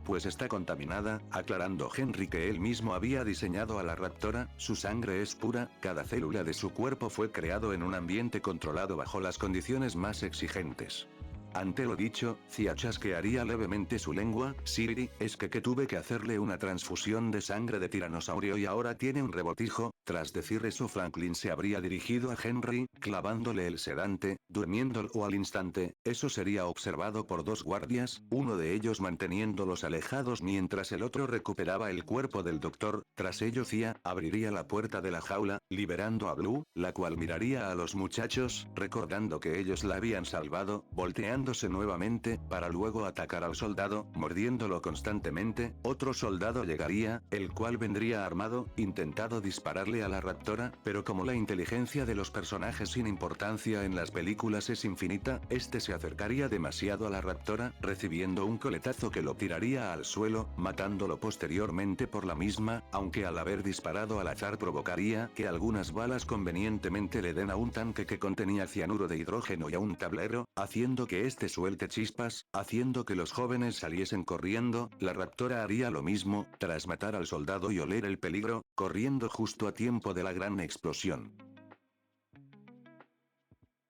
Pues está contaminada, aclarando Henry que él mismo había diseñado a la raptora, su sangre es pura, cada célula de su cuerpo fue creado en un ambiente controlado bajo las condiciones más exigentes. Ante lo dicho, Cia chasquearía levemente su lengua. Siri, es que tuve que hacerle una transfusión de sangre de tiranosaurio y ahora tiene un rebotijo. Tras decir eso Franklin se habría dirigido a Henry, clavándole el sedante, durmiéndolo al instante. Eso sería observado por dos guardias, uno de ellos manteniéndolos alejados mientras el otro recuperaba el cuerpo del doctor. Tras ello Cia abriría la puerta de la jaula, liberando a Blue, la cual miraría a los muchachos, recordando que ellos la habían salvado, volteando nuevamente, para luego atacar al soldado, mordiéndolo constantemente. Otro soldado llegaría, el cual vendría armado, intentado dispararle a la raptora, pero como la inteligencia de los personajes sin importancia en las películas es infinita, este se acercaría demasiado a la raptora, recibiendo un coletazo que lo tiraría al suelo, matándolo posteriormente por la misma, aunque al haber disparado al azar provocaría que algunas balas convenientemente le den a un tanque que contenía cianuro de hidrógeno y a un tablero, haciendo que este suelte chispas, haciendo que los jóvenes saliesen corriendo. La raptora haría lo mismo, tras matar al soldado y oler el peligro, corriendo justo a tiempo de la gran explosión.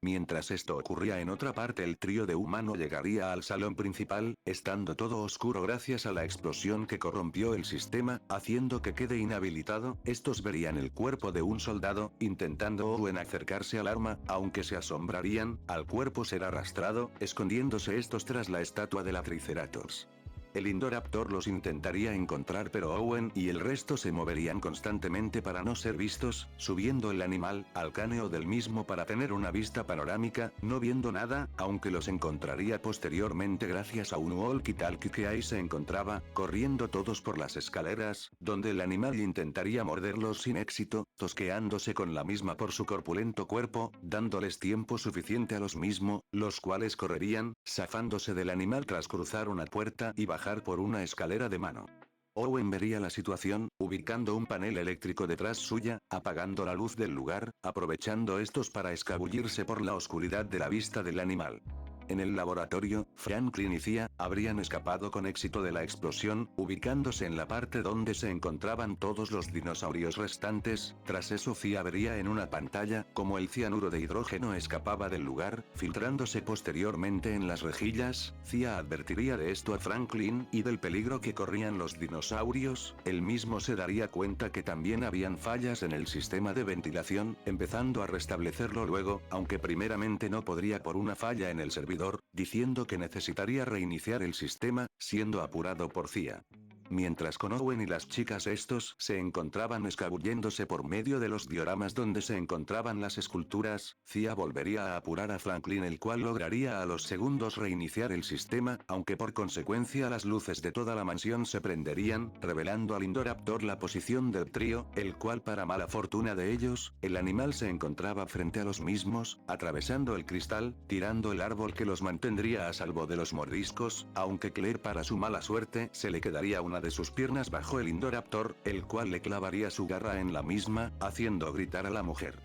Mientras esto ocurría en otra parte, el trío de humano llegaría al salón principal, estando todo oscuro gracias a la explosión que corrompió el sistema, haciendo que quede inhabilitado. Estos verían el cuerpo de un soldado, intentando Owen acercarse al arma, aunque se asombrarían, al cuerpo ser arrastrado, escondiéndose estos tras la estatua de la Triceratops. El Indoraptor los intentaría encontrar pero Owen y el resto se moverían constantemente para no ser vistos, subiendo el animal al cráneo del mismo para tener una vista panorámica, no viendo nada, aunque los encontraría posteriormente gracias a un walkie-talkie que ahí se encontraba, corriendo todos por las escaleras, donde el animal intentaría morderlos sin éxito, tosqueándose con la misma por su corpulento cuerpo, dándoles tiempo suficiente a los mismos, los cuales correrían, zafándose del animal tras cruzar una puerta y bajar por una escalera de mano. Owen vería la situación, ubicando un panel eléctrico detrás suya, apagando la luz del lugar, aprovechando estos para escabullirse por la oscuridad de la vista del animal. En el laboratorio, Franklin y Cia habrían escapado con éxito de la explosión, ubicándose en la parte donde se encontraban todos los dinosaurios restantes. Tras eso Cia vería en una pantalla cómo el cianuro de hidrógeno escapaba del lugar, filtrándose posteriormente en las rejillas. Cia advertiría de esto a Franklin y del peligro que corrían los dinosaurios. Él mismo se daría cuenta que también habían fallas en el sistema de ventilación, empezando a restablecerlo luego, aunque primeramente no podría por una falla en el servidor, diciendo que necesitaría reiniciar el sistema, siendo apurado por Cia. Mientras con Owen y las chicas estos se encontraban escabulléndose por medio de los dioramas donde se encontraban las esculturas, Cia volvería a apurar a Franklin el cual lograría a los segundos reiniciar el sistema, aunque por consecuencia las luces de toda la mansión se prenderían, revelando al Indoraptor la posición del trío, el cual para mala fortuna de ellos, el animal se encontraba frente a los mismos, atravesando el cristal, tirando el árbol que los mantendría a salvo de los mordiscos, aunque Claire para su mala suerte se le quedaría una de sus piernas bajo el Indoraptor, el cual le clavaría su garra en la misma, haciendo gritar a la mujer.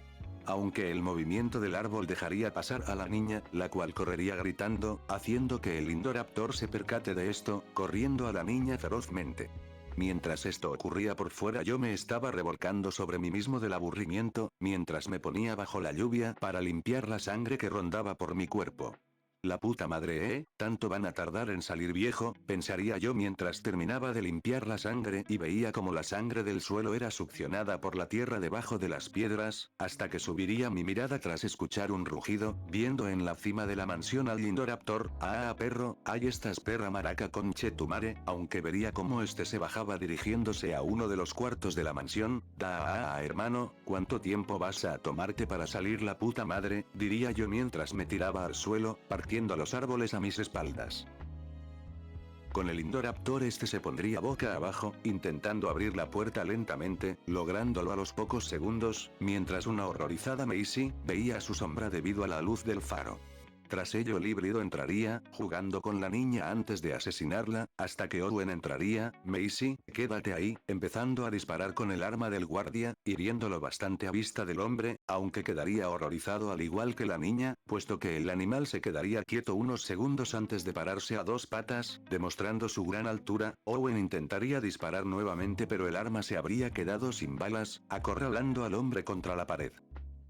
aunque el movimiento del árbol dejaría pasar a la niña, la cual correría gritando, haciendo que el Indoraptor se percate de esto, corriendo a la niña ferozmente. Mientras esto ocurría por fuera yo me estaba revolcando sobre mí mismo del aburrimiento, mientras me ponía bajo la lluvia para limpiar la sangre que rondaba por mi cuerpo. La puta madre, tanto van a tardar en salir viejo, pensaría yo mientras terminaba de limpiar la sangre y veía como la sangre del suelo era succionada por la tierra debajo de las piedras, hasta que subiría mi mirada tras escuchar un rugido, viendo en la cima de la mansión al Indoraptor. Ah, perro, ahí estás perra maraca conche tu madre, aunque vería cómo este se bajaba dirigiéndose a uno de los cuartos de la mansión. Hermano, ¿cuánto tiempo vas a tomarte para salir la puta madre? Diría yo mientras me tiraba al suelo, partiendo los árboles a mis espaldas. Con el Indoraptor este se pondría boca abajo, intentando abrir la puerta lentamente, lográndolo a los pocos segundos, mientras una horrorizada Macy veía su sombra debido a la luz del faro. Tras ello el híbrido entraría, jugando con la niña antes de asesinarla, hasta que Owen entraría. Macy, quédate ahí, empezando a disparar con el arma del guardia, hiriéndolo bastante a vista del hombre, aunque quedaría horrorizado al igual que la niña, puesto que el animal se quedaría quieto unos segundos antes de pararse a dos patas, demostrando su gran altura. Owen intentaría disparar nuevamente pero el arma se habría quedado sin balas, acorralando al hombre contra la pared.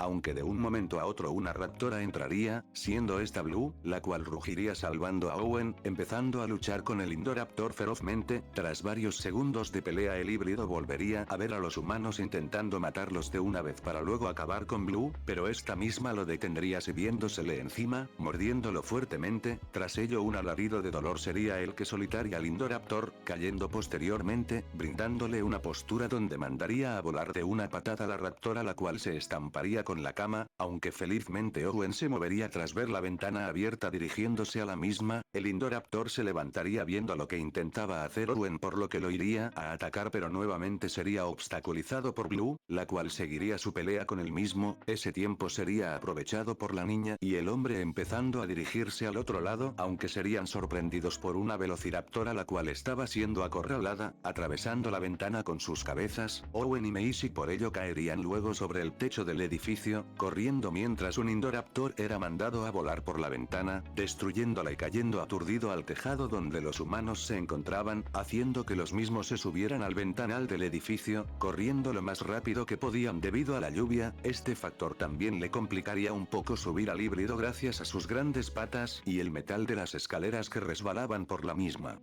Aunque de un momento a otro una raptora entraría, siendo esta Blue, la cual rugiría salvando a Owen, empezando a luchar con el Indoraptor ferozmente. Tras varios segundos de pelea el híbrido volvería a ver a los humanos intentando matarlos de una vez para luego acabar con Blue, pero esta misma lo detendría subiéndosele encima, mordiéndolo fuertemente. Tras ello un alarido de dolor sería el que solitaria al Indoraptor, cayendo posteriormente, brindándole una postura donde mandaría a volar de una patada a la raptora, la cual se estamparía con la cama, aunque felizmente Owen se movería tras ver la ventana abierta dirigiéndose a la misma. El Indoraptor se levantaría viendo lo que intentaba hacer Owen, por lo que lo iría a atacar, pero nuevamente sería obstaculizado por Blue, la cual seguiría su pelea con el mismo. Ese tiempo sería aprovechado por la niña y el hombre empezando a dirigirse al otro lado, aunque serían sorprendidos por una velociraptora la cual estaba siendo acorralada, atravesando la ventana con sus cabezas. Owen y Macy por ello caerían luego sobre el techo del edificio, corriendo mientras un Indoraptor era mandado a volar por la ventana, destruyéndola y cayendo aturdido al tejado donde los humanos se encontraban, haciendo que los mismos se subieran al ventanal del edificio, corriendo lo más rápido que podían debido a la lluvia. Este factor también le complicaría un poco subir al híbrido gracias a sus grandes patas y el metal de las escaleras que resbalaban por la misma.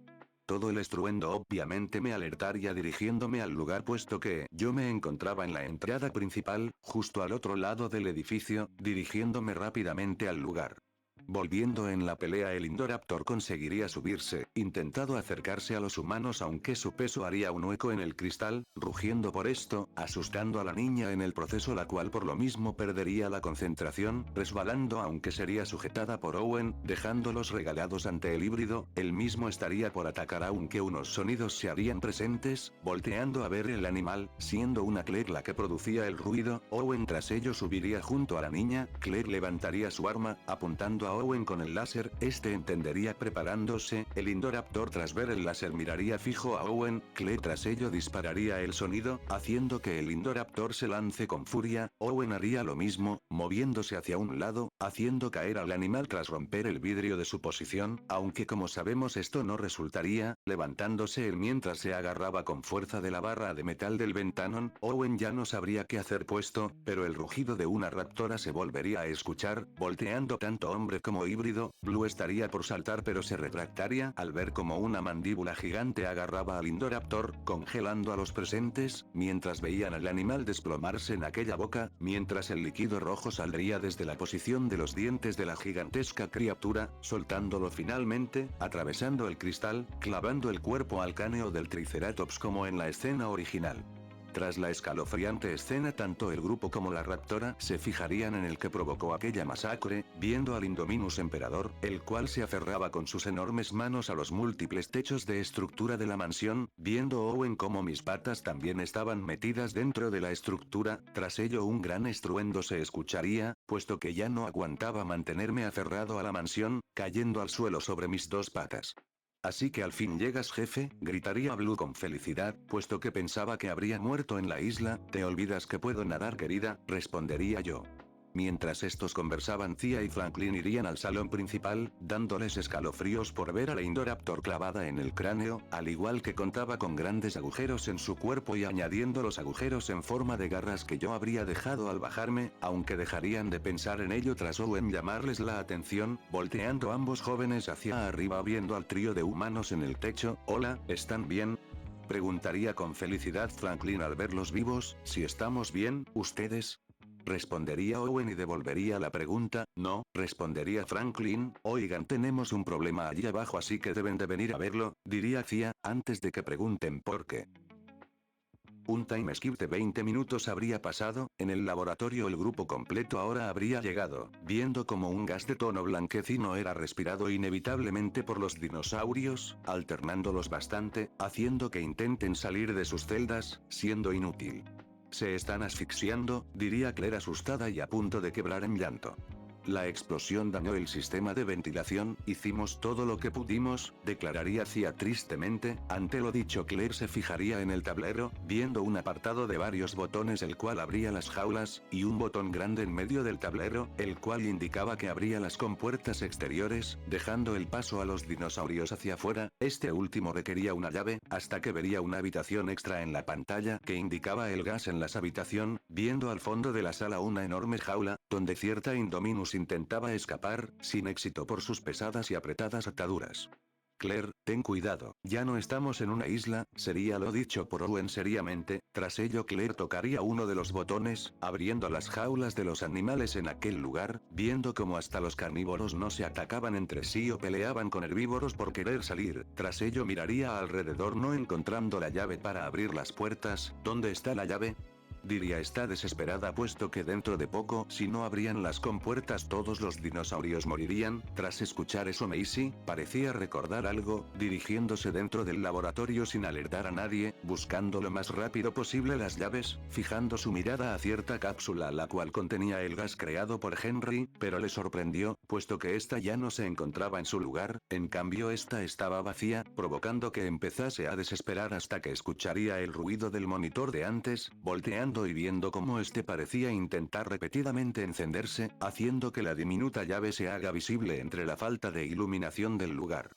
Todo el estruendo obviamente me alertaría dirigiéndome al lugar, puesto que yo me encontraba en la entrada principal, justo al otro lado del edificio, dirigiéndome rápidamente al lugar. Volviendo en la pelea el Indoraptor conseguiría subirse, intentando acercarse a los humanos aunque su peso haría un hueco en el cristal, rugiendo por esto, asustando a la niña en el proceso, la cual por lo mismo perdería la concentración, resbalando aunque sería sujetada por Owen, dejándolos regalados ante el híbrido. El mismo estaría por atacar aunque unos sonidos se harían presentes, volteando a ver el animal, siendo una Claire la que producía el ruido. Owen tras ello subiría junto a la niña. Claire levantaría su arma, apuntando a Owen con el láser, este entendería preparándose. El Indoraptor tras ver el láser miraría fijo a Owen. Claire tras ello dispararía el sonido, haciendo que el Indoraptor se lance con furia. Owen haría lo mismo, moviéndose hacia un lado, haciendo caer al animal tras romper el vidrio de su posición, aunque como sabemos esto no resultaría, levantándose él mientras se agarraba con fuerza de la barra de metal del ventanón. Owen ya no sabría qué hacer puesto, pero el rugido de una raptora se volvería a escuchar, volteando tanto hombre como híbrido. Blue estaría por saltar pero se retractaría al ver como una mandíbula gigante agarraba al Indoraptor, congelando a los presentes, mientras veían al animal desplomarse en aquella boca, mientras el líquido rojo saldría desde la posición de los dientes de la gigantesca criatura, soltándolo finalmente, atravesando el cristal, clavando el cuerpo al cráneo del Triceratops como en la escena original. Tras la escalofriante escena tanto el grupo como la raptora se fijarían en el que provocó aquella masacre, viendo al Indominus Emperador, el cual se aferraba con sus enormes manos a los múltiples techos de estructura de la mansión, viendo Owen como mis patas también estaban metidas dentro de la estructura. Tras ello un gran estruendo se escucharía, puesto que ya no aguantaba mantenerme aferrado a la mansión, cayendo al suelo sobre mis dos patas. Así que al fin llegas, jefe, gritaría Blue con felicidad, puesto que pensaba que habría muerto en la isla. Te olvidas que puedo nadar, querida, respondería yo. Mientras estos conversaban, Thea y Franklin irían al salón principal, dándoles escalofríos por ver a la Indoraptor clavada en el cráneo, al igual que contaba con grandes agujeros en su cuerpo y añadiendo los agujeros en forma de garras que yo habría dejado al bajarme, aunque dejarían de pensar en ello tras Owen llamarles la atención, volteando ambos jóvenes hacia arriba viendo al trío de humanos en el techo. «Hola, ¿están bien?», preguntaría con felicidad Franklin al verlos vivos. «Si estamos bien, ¿ustedes?», respondería Owen y devolvería la pregunta. «No», respondería Franklin. «Oigan, tenemos un problema allí abajo, así que deben de venir a verlo», diría Thea, antes de que pregunten por qué. Un time skip de 20 minutos habría pasado. En el laboratorio el grupo completo ahora habría llegado, viendo como un gas de tono blanquecino era respirado inevitablemente por los dinosaurios, alternándolos bastante, haciendo que intenten salir de sus celdas, siendo inútil. «Se están asfixiando», diría Claire asustada y a punto de quebrar en llanto. «La explosión dañó el sistema de ventilación, hicimos todo lo que pudimos», declararía Thea tristemente. Ante lo dicho, Claire se fijaría en el tablero, viendo un apartado de varios botones el cual abría las jaulas, y un botón grande en medio del tablero, el cual indicaba que abría las compuertas exteriores, dejando el paso a los dinosaurios hacia afuera. Este último requería una llave, hasta que vería una habitación extra en la pantalla que indicaba el gas en la habitación, viendo al fondo de la sala una enorme jaula, donde cierta Indominus intentaba escapar, sin éxito por sus pesadas y apretadas ataduras. «Claire, ten cuidado, ya no estamos en una isla», sería lo dicho por Owen seriamente. Tras ello Claire tocaría uno de los botones, abriendo las jaulas de los animales en aquel lugar, viendo como hasta los carnívoros no se atacaban entre sí o peleaban con herbívoros por querer salir. Tras ello miraría alrededor no encontrando la llave para abrir las puertas. «¿Dónde está la llave?», diría. «Está desesperada puesto que dentro de poco, si no abrían las compuertas, todos los dinosaurios morirían». Tras escuchar eso, Macy parecía recordar algo, dirigiéndose dentro del laboratorio sin alertar a nadie, buscando lo más rápido posible las llaves, fijando su mirada a cierta cápsula la cual contenía el gas creado por Henry, pero le sorprendió, puesto que esta ya no se encontraba en su lugar. En cambio esta estaba vacía, provocando que empezase a desesperar hasta que escucharía el ruido del monitor de antes, volteando y viendo cómo este parecía intentar repetidamente encenderse, haciendo que la diminuta llave se haga visible entre la falta de iluminación del lugar.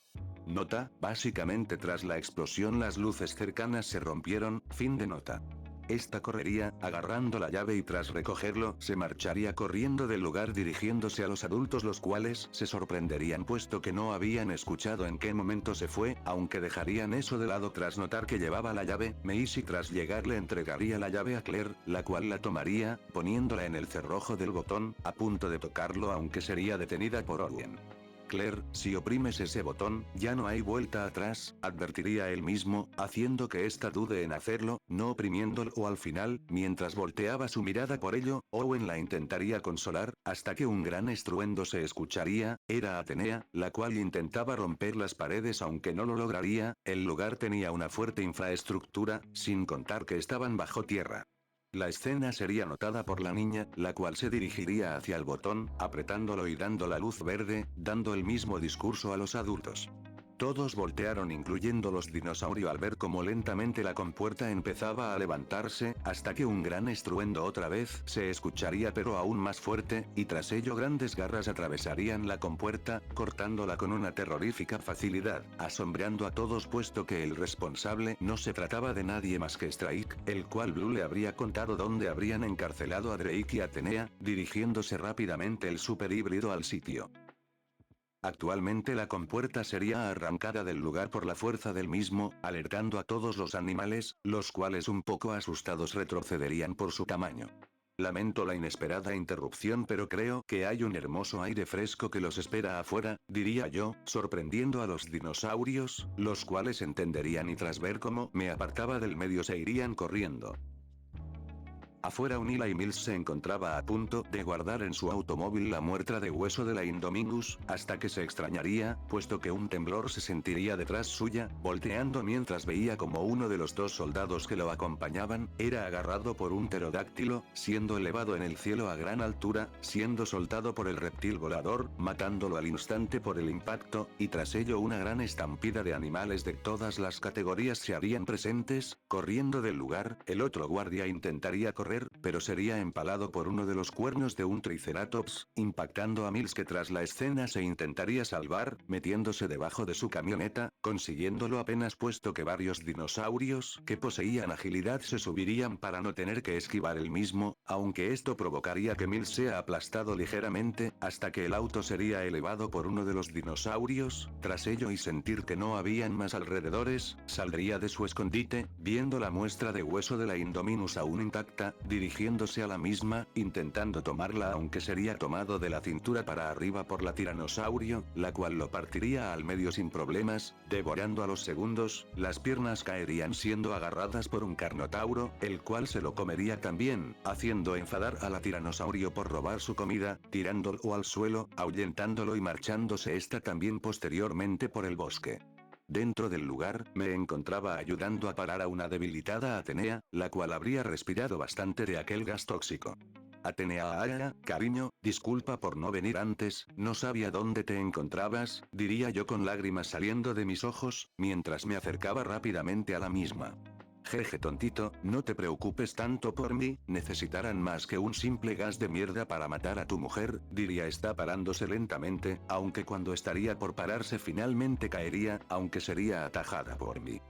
Nota: básicamente tras la explosión las luces cercanas se rompieron. Fin de nota. Esta correría, agarrando la llave y tras recogerlo, se marcharía corriendo del lugar dirigiéndose a los adultos, los cuales se sorprenderían puesto que no habían escuchado en qué momento se fue, aunque dejarían eso de lado tras notar que llevaba la llave. Macy tras llegar le entregaría la llave a Claire, la cual la tomaría, poniéndola en el cerrojo del botón, a punto de tocarlo aunque sería detenida por Owen. «Claire, si oprimes ese botón, ya no hay vuelta atrás», advertiría él mismo, haciendo que ésta dude en hacerlo, no oprimiéndolo al final. Mientras volteaba su mirada por ello, Owen la intentaría consolar, hasta que un gran estruendo se escucharía. Era Atenea, la cual intentaba romper las paredes aunque no lo lograría. El lugar tenía una fuerte infraestructura, sin contar que estaban bajo tierra. La escena sería notada por la niña, la cual se dirigiría hacia el botón, apretándolo y dando la luz verde, dando el mismo discurso a los adultos. Todos voltearon incluyendo los dinosaurios al ver cómo lentamente la compuerta empezaba a levantarse, hasta que un gran estruendo otra vez se escucharía pero aún más fuerte, y tras ello grandes garras atravesarían la compuerta, cortándola con una terrorífica facilidad, asombrando a todos puesto que el responsable no se trataba de nadie más que Strike, el cual Blue le habría contado dónde habrían encarcelado a Drake y Atenea, dirigiéndose rápidamente el superhíbrido al sitio. Actualmente la compuerta sería arrancada del lugar por la fuerza del mismo, alertando a todos los animales, los cuales un poco asustados retrocederían por su tamaño. «Lamento la inesperada interrupción, pero creo que hay un hermoso aire fresco que los espera afuera», diría yo, sorprendiendo a los dinosaurios, los cuales entenderían y tras ver cómo me apartaba del medio se irían corriendo. Afuera Unila y Mills se encontraba a punto de guardar en su automóvil la muestra de hueso de la Indominus, hasta que se extrañaría, puesto que un temblor se sentiría detrás suya, volteando mientras veía como uno de los dos soldados que lo acompañaban, era agarrado por un pterodáctilo, siendo elevado en el cielo a gran altura, siendo soltado por el reptil volador, matándolo al instante por el impacto, y tras ello una gran estampida de animales de todas las categorías se harían presentes, corriendo del lugar. El otro guardia intentaría correr mujer, pero sería empalado por uno de los cuernos de un triceratops, impactando a Mills, que tras la escena se intentaría salvar, metiéndose debajo de su camioneta, consiguiéndolo apenas, puesto que varios dinosaurios que poseían agilidad se subirían para no tener que esquivar el mismo, aunque esto provocaría que Mills sea aplastado ligeramente, hasta que el auto sería elevado por uno de los dinosaurios. Tras ello y sentir que no habían más alrededores, saldría de su escondite, viendo la muestra de hueso de la Indominus aún intacta, dirigiéndose a la misma, intentando tomarla, aunque sería tomado de la cintura para arriba por la tiranosaurio, la cual lo partiría al medio sin problemas, devorando a los segundos. Las piernas caerían siendo agarradas por un carnotauro, el cual se lo comería también, haciendo enfadar a la tiranosaurio por robar su comida, tirándolo al suelo, ahuyentándolo y marchándose esta también posteriormente por el bosque. Dentro del lugar, me encontraba ayudando a parar a una debilitada Atenea, la cual habría respirado bastante de aquel gas tóxico. Atenea, cariño, disculpa por no venir antes, no sabía dónde te encontrabas, diría yo con lágrimas saliendo de mis ojos, mientras me acercaba rápidamente a la misma. Jeje tontito, no te preocupes tanto por mí, necesitarán más que un simple gas de mierda para matar a tu mujer, diría esta parándose lentamente, aunque cuando estaría por pararse finalmente caería, aunque sería atajada por mí.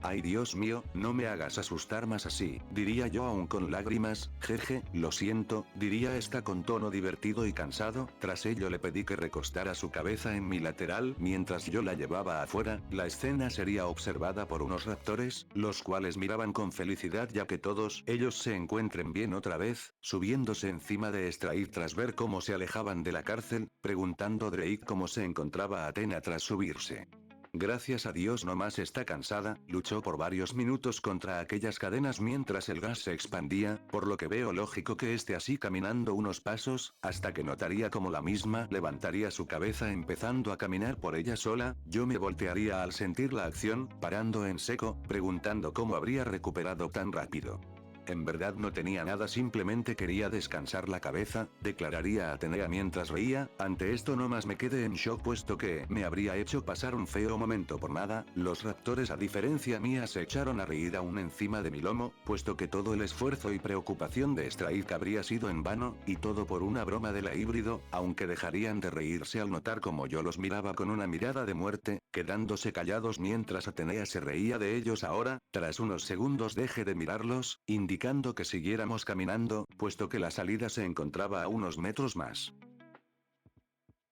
Ay Dios mío, no me hagas asustar más así, diría yo aún con lágrimas. Jeje, lo siento, diría esta con tono divertido y cansado. Tras ello le pedí que recostara su cabeza en mi lateral mientras yo la llevaba afuera. La escena sería observada por unos raptores, los cuales miraban con felicidad ya que todos ellos se encuentren bien otra vez, subiéndose encima de Strike tras ver cómo se alejaban de la cárcel, preguntando Drake cómo se encontraba Athena tras subirse. Gracias a Dios no más está cansada, luchó por varios minutos contra aquellas cadenas mientras el gas se expandía, por lo que veo lógico que esté así caminando unos pasos, hasta que notaría como la misma levantaría su cabeza empezando a caminar por ella sola. Yo me voltearía al sentir la acción, parando en seco, preguntando cómo habría recuperado tan rápido. En verdad no tenía nada, simplemente quería descansar la cabeza, declararía Atenea mientras reía. Ante esto no más me quedé en shock puesto que me habría hecho pasar un feo momento por nada. Los raptores a diferencia mía se echaron a reír aún encima de mi lomo, puesto que todo el esfuerzo y preocupación de Strike habría sido en vano, y todo por una broma de la híbrido, aunque dejarían de reírse al notar como yo los miraba con una mirada de muerte, quedándose callados mientras Atenea se reía de ellos. Ahora, tras unos segundos dejé de mirarlos, indicando que siguiéramos caminando, puesto que la salida se encontraba a unos metros más.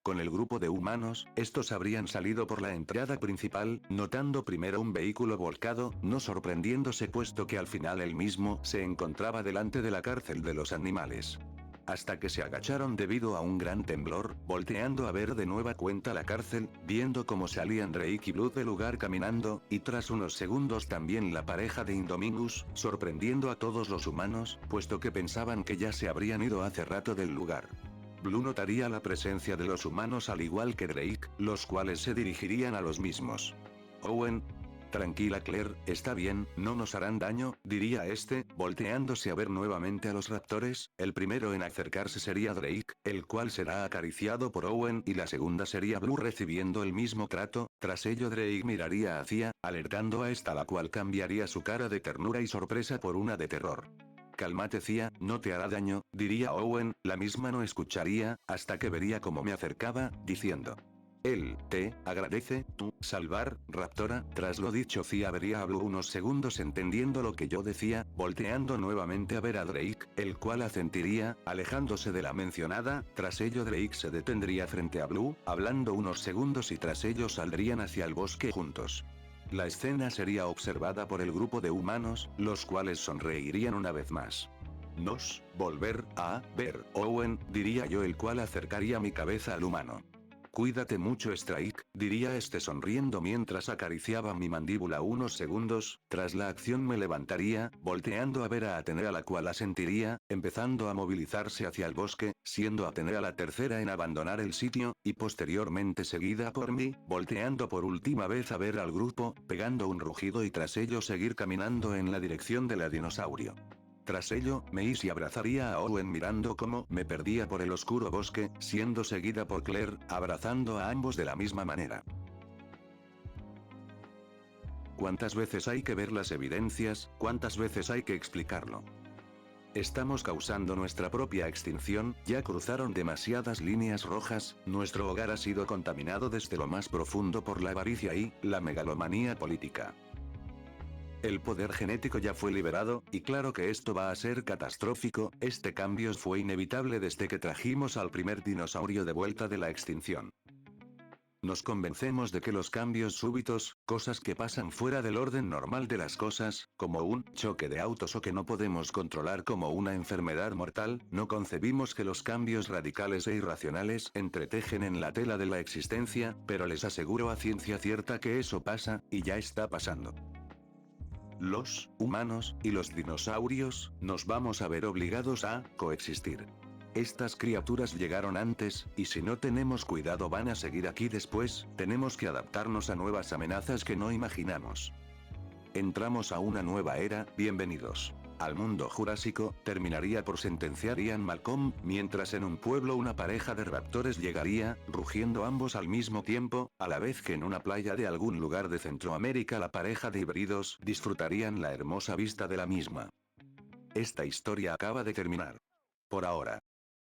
Con el grupo de humanos, estos habrían salido por la entrada principal, notando primero un vehículo volcado, no sorprendiéndose puesto que al final el mismo se encontraba delante de la cárcel de los animales. Hasta que se agacharon debido a un gran temblor, volteando a ver de nueva cuenta la cárcel, viendo cómo salían Drake y Blue del lugar caminando, y tras unos segundos también la pareja de Indominus, sorprendiendo a todos los humanos, puesto que pensaban que ya se habrían ido hace rato del lugar. Blue notaría la presencia de los humanos al igual que Drake, los cuales se dirigirían a los mismos. Owen. Tranquila Claire, está bien, no nos harán daño, diría este, volteándose a ver nuevamente a los raptores. El primero en acercarse sería Drake, el cual será acariciado por Owen, y la segunda sería Blue recibiendo el mismo trato. Tras ello Drake miraría hacia, alertando a esta, la cual cambiaría su cara de ternura y sorpresa por una de terror. Cálmate Cia, no te hará daño, diría Owen. La misma no escucharía, hasta que vería cómo me acercaba, diciendo: él te agradece tu salvar, Raptora. Tras lo dicho Cia vería a Blue unos segundos entendiendo lo que yo decía, volteando nuevamente a ver a Drake, el cual asentiría, alejándose de la mencionada. Tras ello Drake se detendría frente a Blue, hablando unos segundos y tras ello saldrían hacia el bosque juntos. La escena sería observada por el grupo de humanos, los cuales sonreirían una vez más. Nos volver a ver, Owen, diría yo, el cual acercaría mi cabeza al humano. Cuídate mucho Strike, diría este sonriendo mientras acariciaba mi mandíbula unos segundos. Tras la acción me levantaría, volteando a ver a Atenea, la cual asentiría, empezando a movilizarse hacia el bosque, siendo Atenea la tercera en abandonar el sitio, y posteriormente seguida por mí, volteando por última vez a ver al grupo, pegando un rugido y tras ello seguir caminando en la dirección de la dinosaurio. Tras ello, me hice y abrazaría a Owen mirando cómo me perdía por el oscuro bosque, siendo seguida por Claire, abrazando a ambos de la misma manera. ¿Cuántas veces hay que ver las evidencias? ¿Cuántas veces hay que explicarlo? Estamos causando nuestra propia extinción, ya cruzaron demasiadas líneas rojas, nuestro hogar ha sido contaminado desde lo más profundo por la avaricia y la megalomanía política. El poder genético ya fue liberado, y claro que esto va a ser catastrófico, este cambio fue inevitable desde que trajimos al primer dinosaurio de vuelta de la extinción. Nos convencemos de que los cambios súbitos, cosas que pasan fuera del orden normal de las cosas, como un choque de autos o que no podemos controlar como una enfermedad mortal, no concebimos que los cambios radicales e irracionales entretejen en la tela de la existencia, pero les aseguro a ciencia cierta que eso pasa, y ya está pasando. Los humanos y los dinosaurios nos vamos a ver obligados a coexistir. Estas criaturas llegaron antes, y si no tenemos cuidado van a seguir aquí después, tenemos que adaptarnos a nuevas amenazas que no imaginamos. Entramos a una nueva era, bienvenidos al mundo jurásico, terminaría por sentenciar Ian Malcolm, mientras en un pueblo una pareja de raptores llegaría, rugiendo ambos al mismo tiempo, a la vez que en una playa de algún lugar de Centroamérica la pareja de híbridos disfrutarían la hermosa vista de la misma. Esta historia acaba de terminar. Por ahora.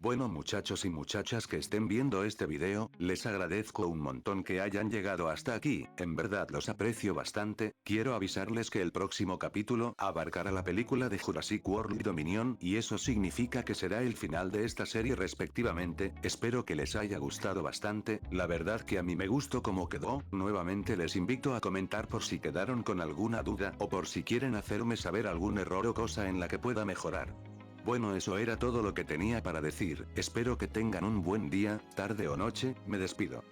Bueno, muchachos y muchachas que estén viendo este video, les agradezco un montón que hayan llegado hasta aquí, en verdad los aprecio bastante. Quiero avisarles que el próximo capítulo abarcará la película de Jurassic World y Dominion, y eso significa que será el final de esta serie respectivamente. Espero que les haya gustado bastante, la verdad que a mí me gustó como quedó. Nuevamente les invito a comentar por si quedaron con alguna duda, o por si quieren hacerme saber algún error o cosa en la que pueda mejorar. Bueno, eso era todo lo que tenía para decir, espero que tengan un buen día, tarde o noche, me despido.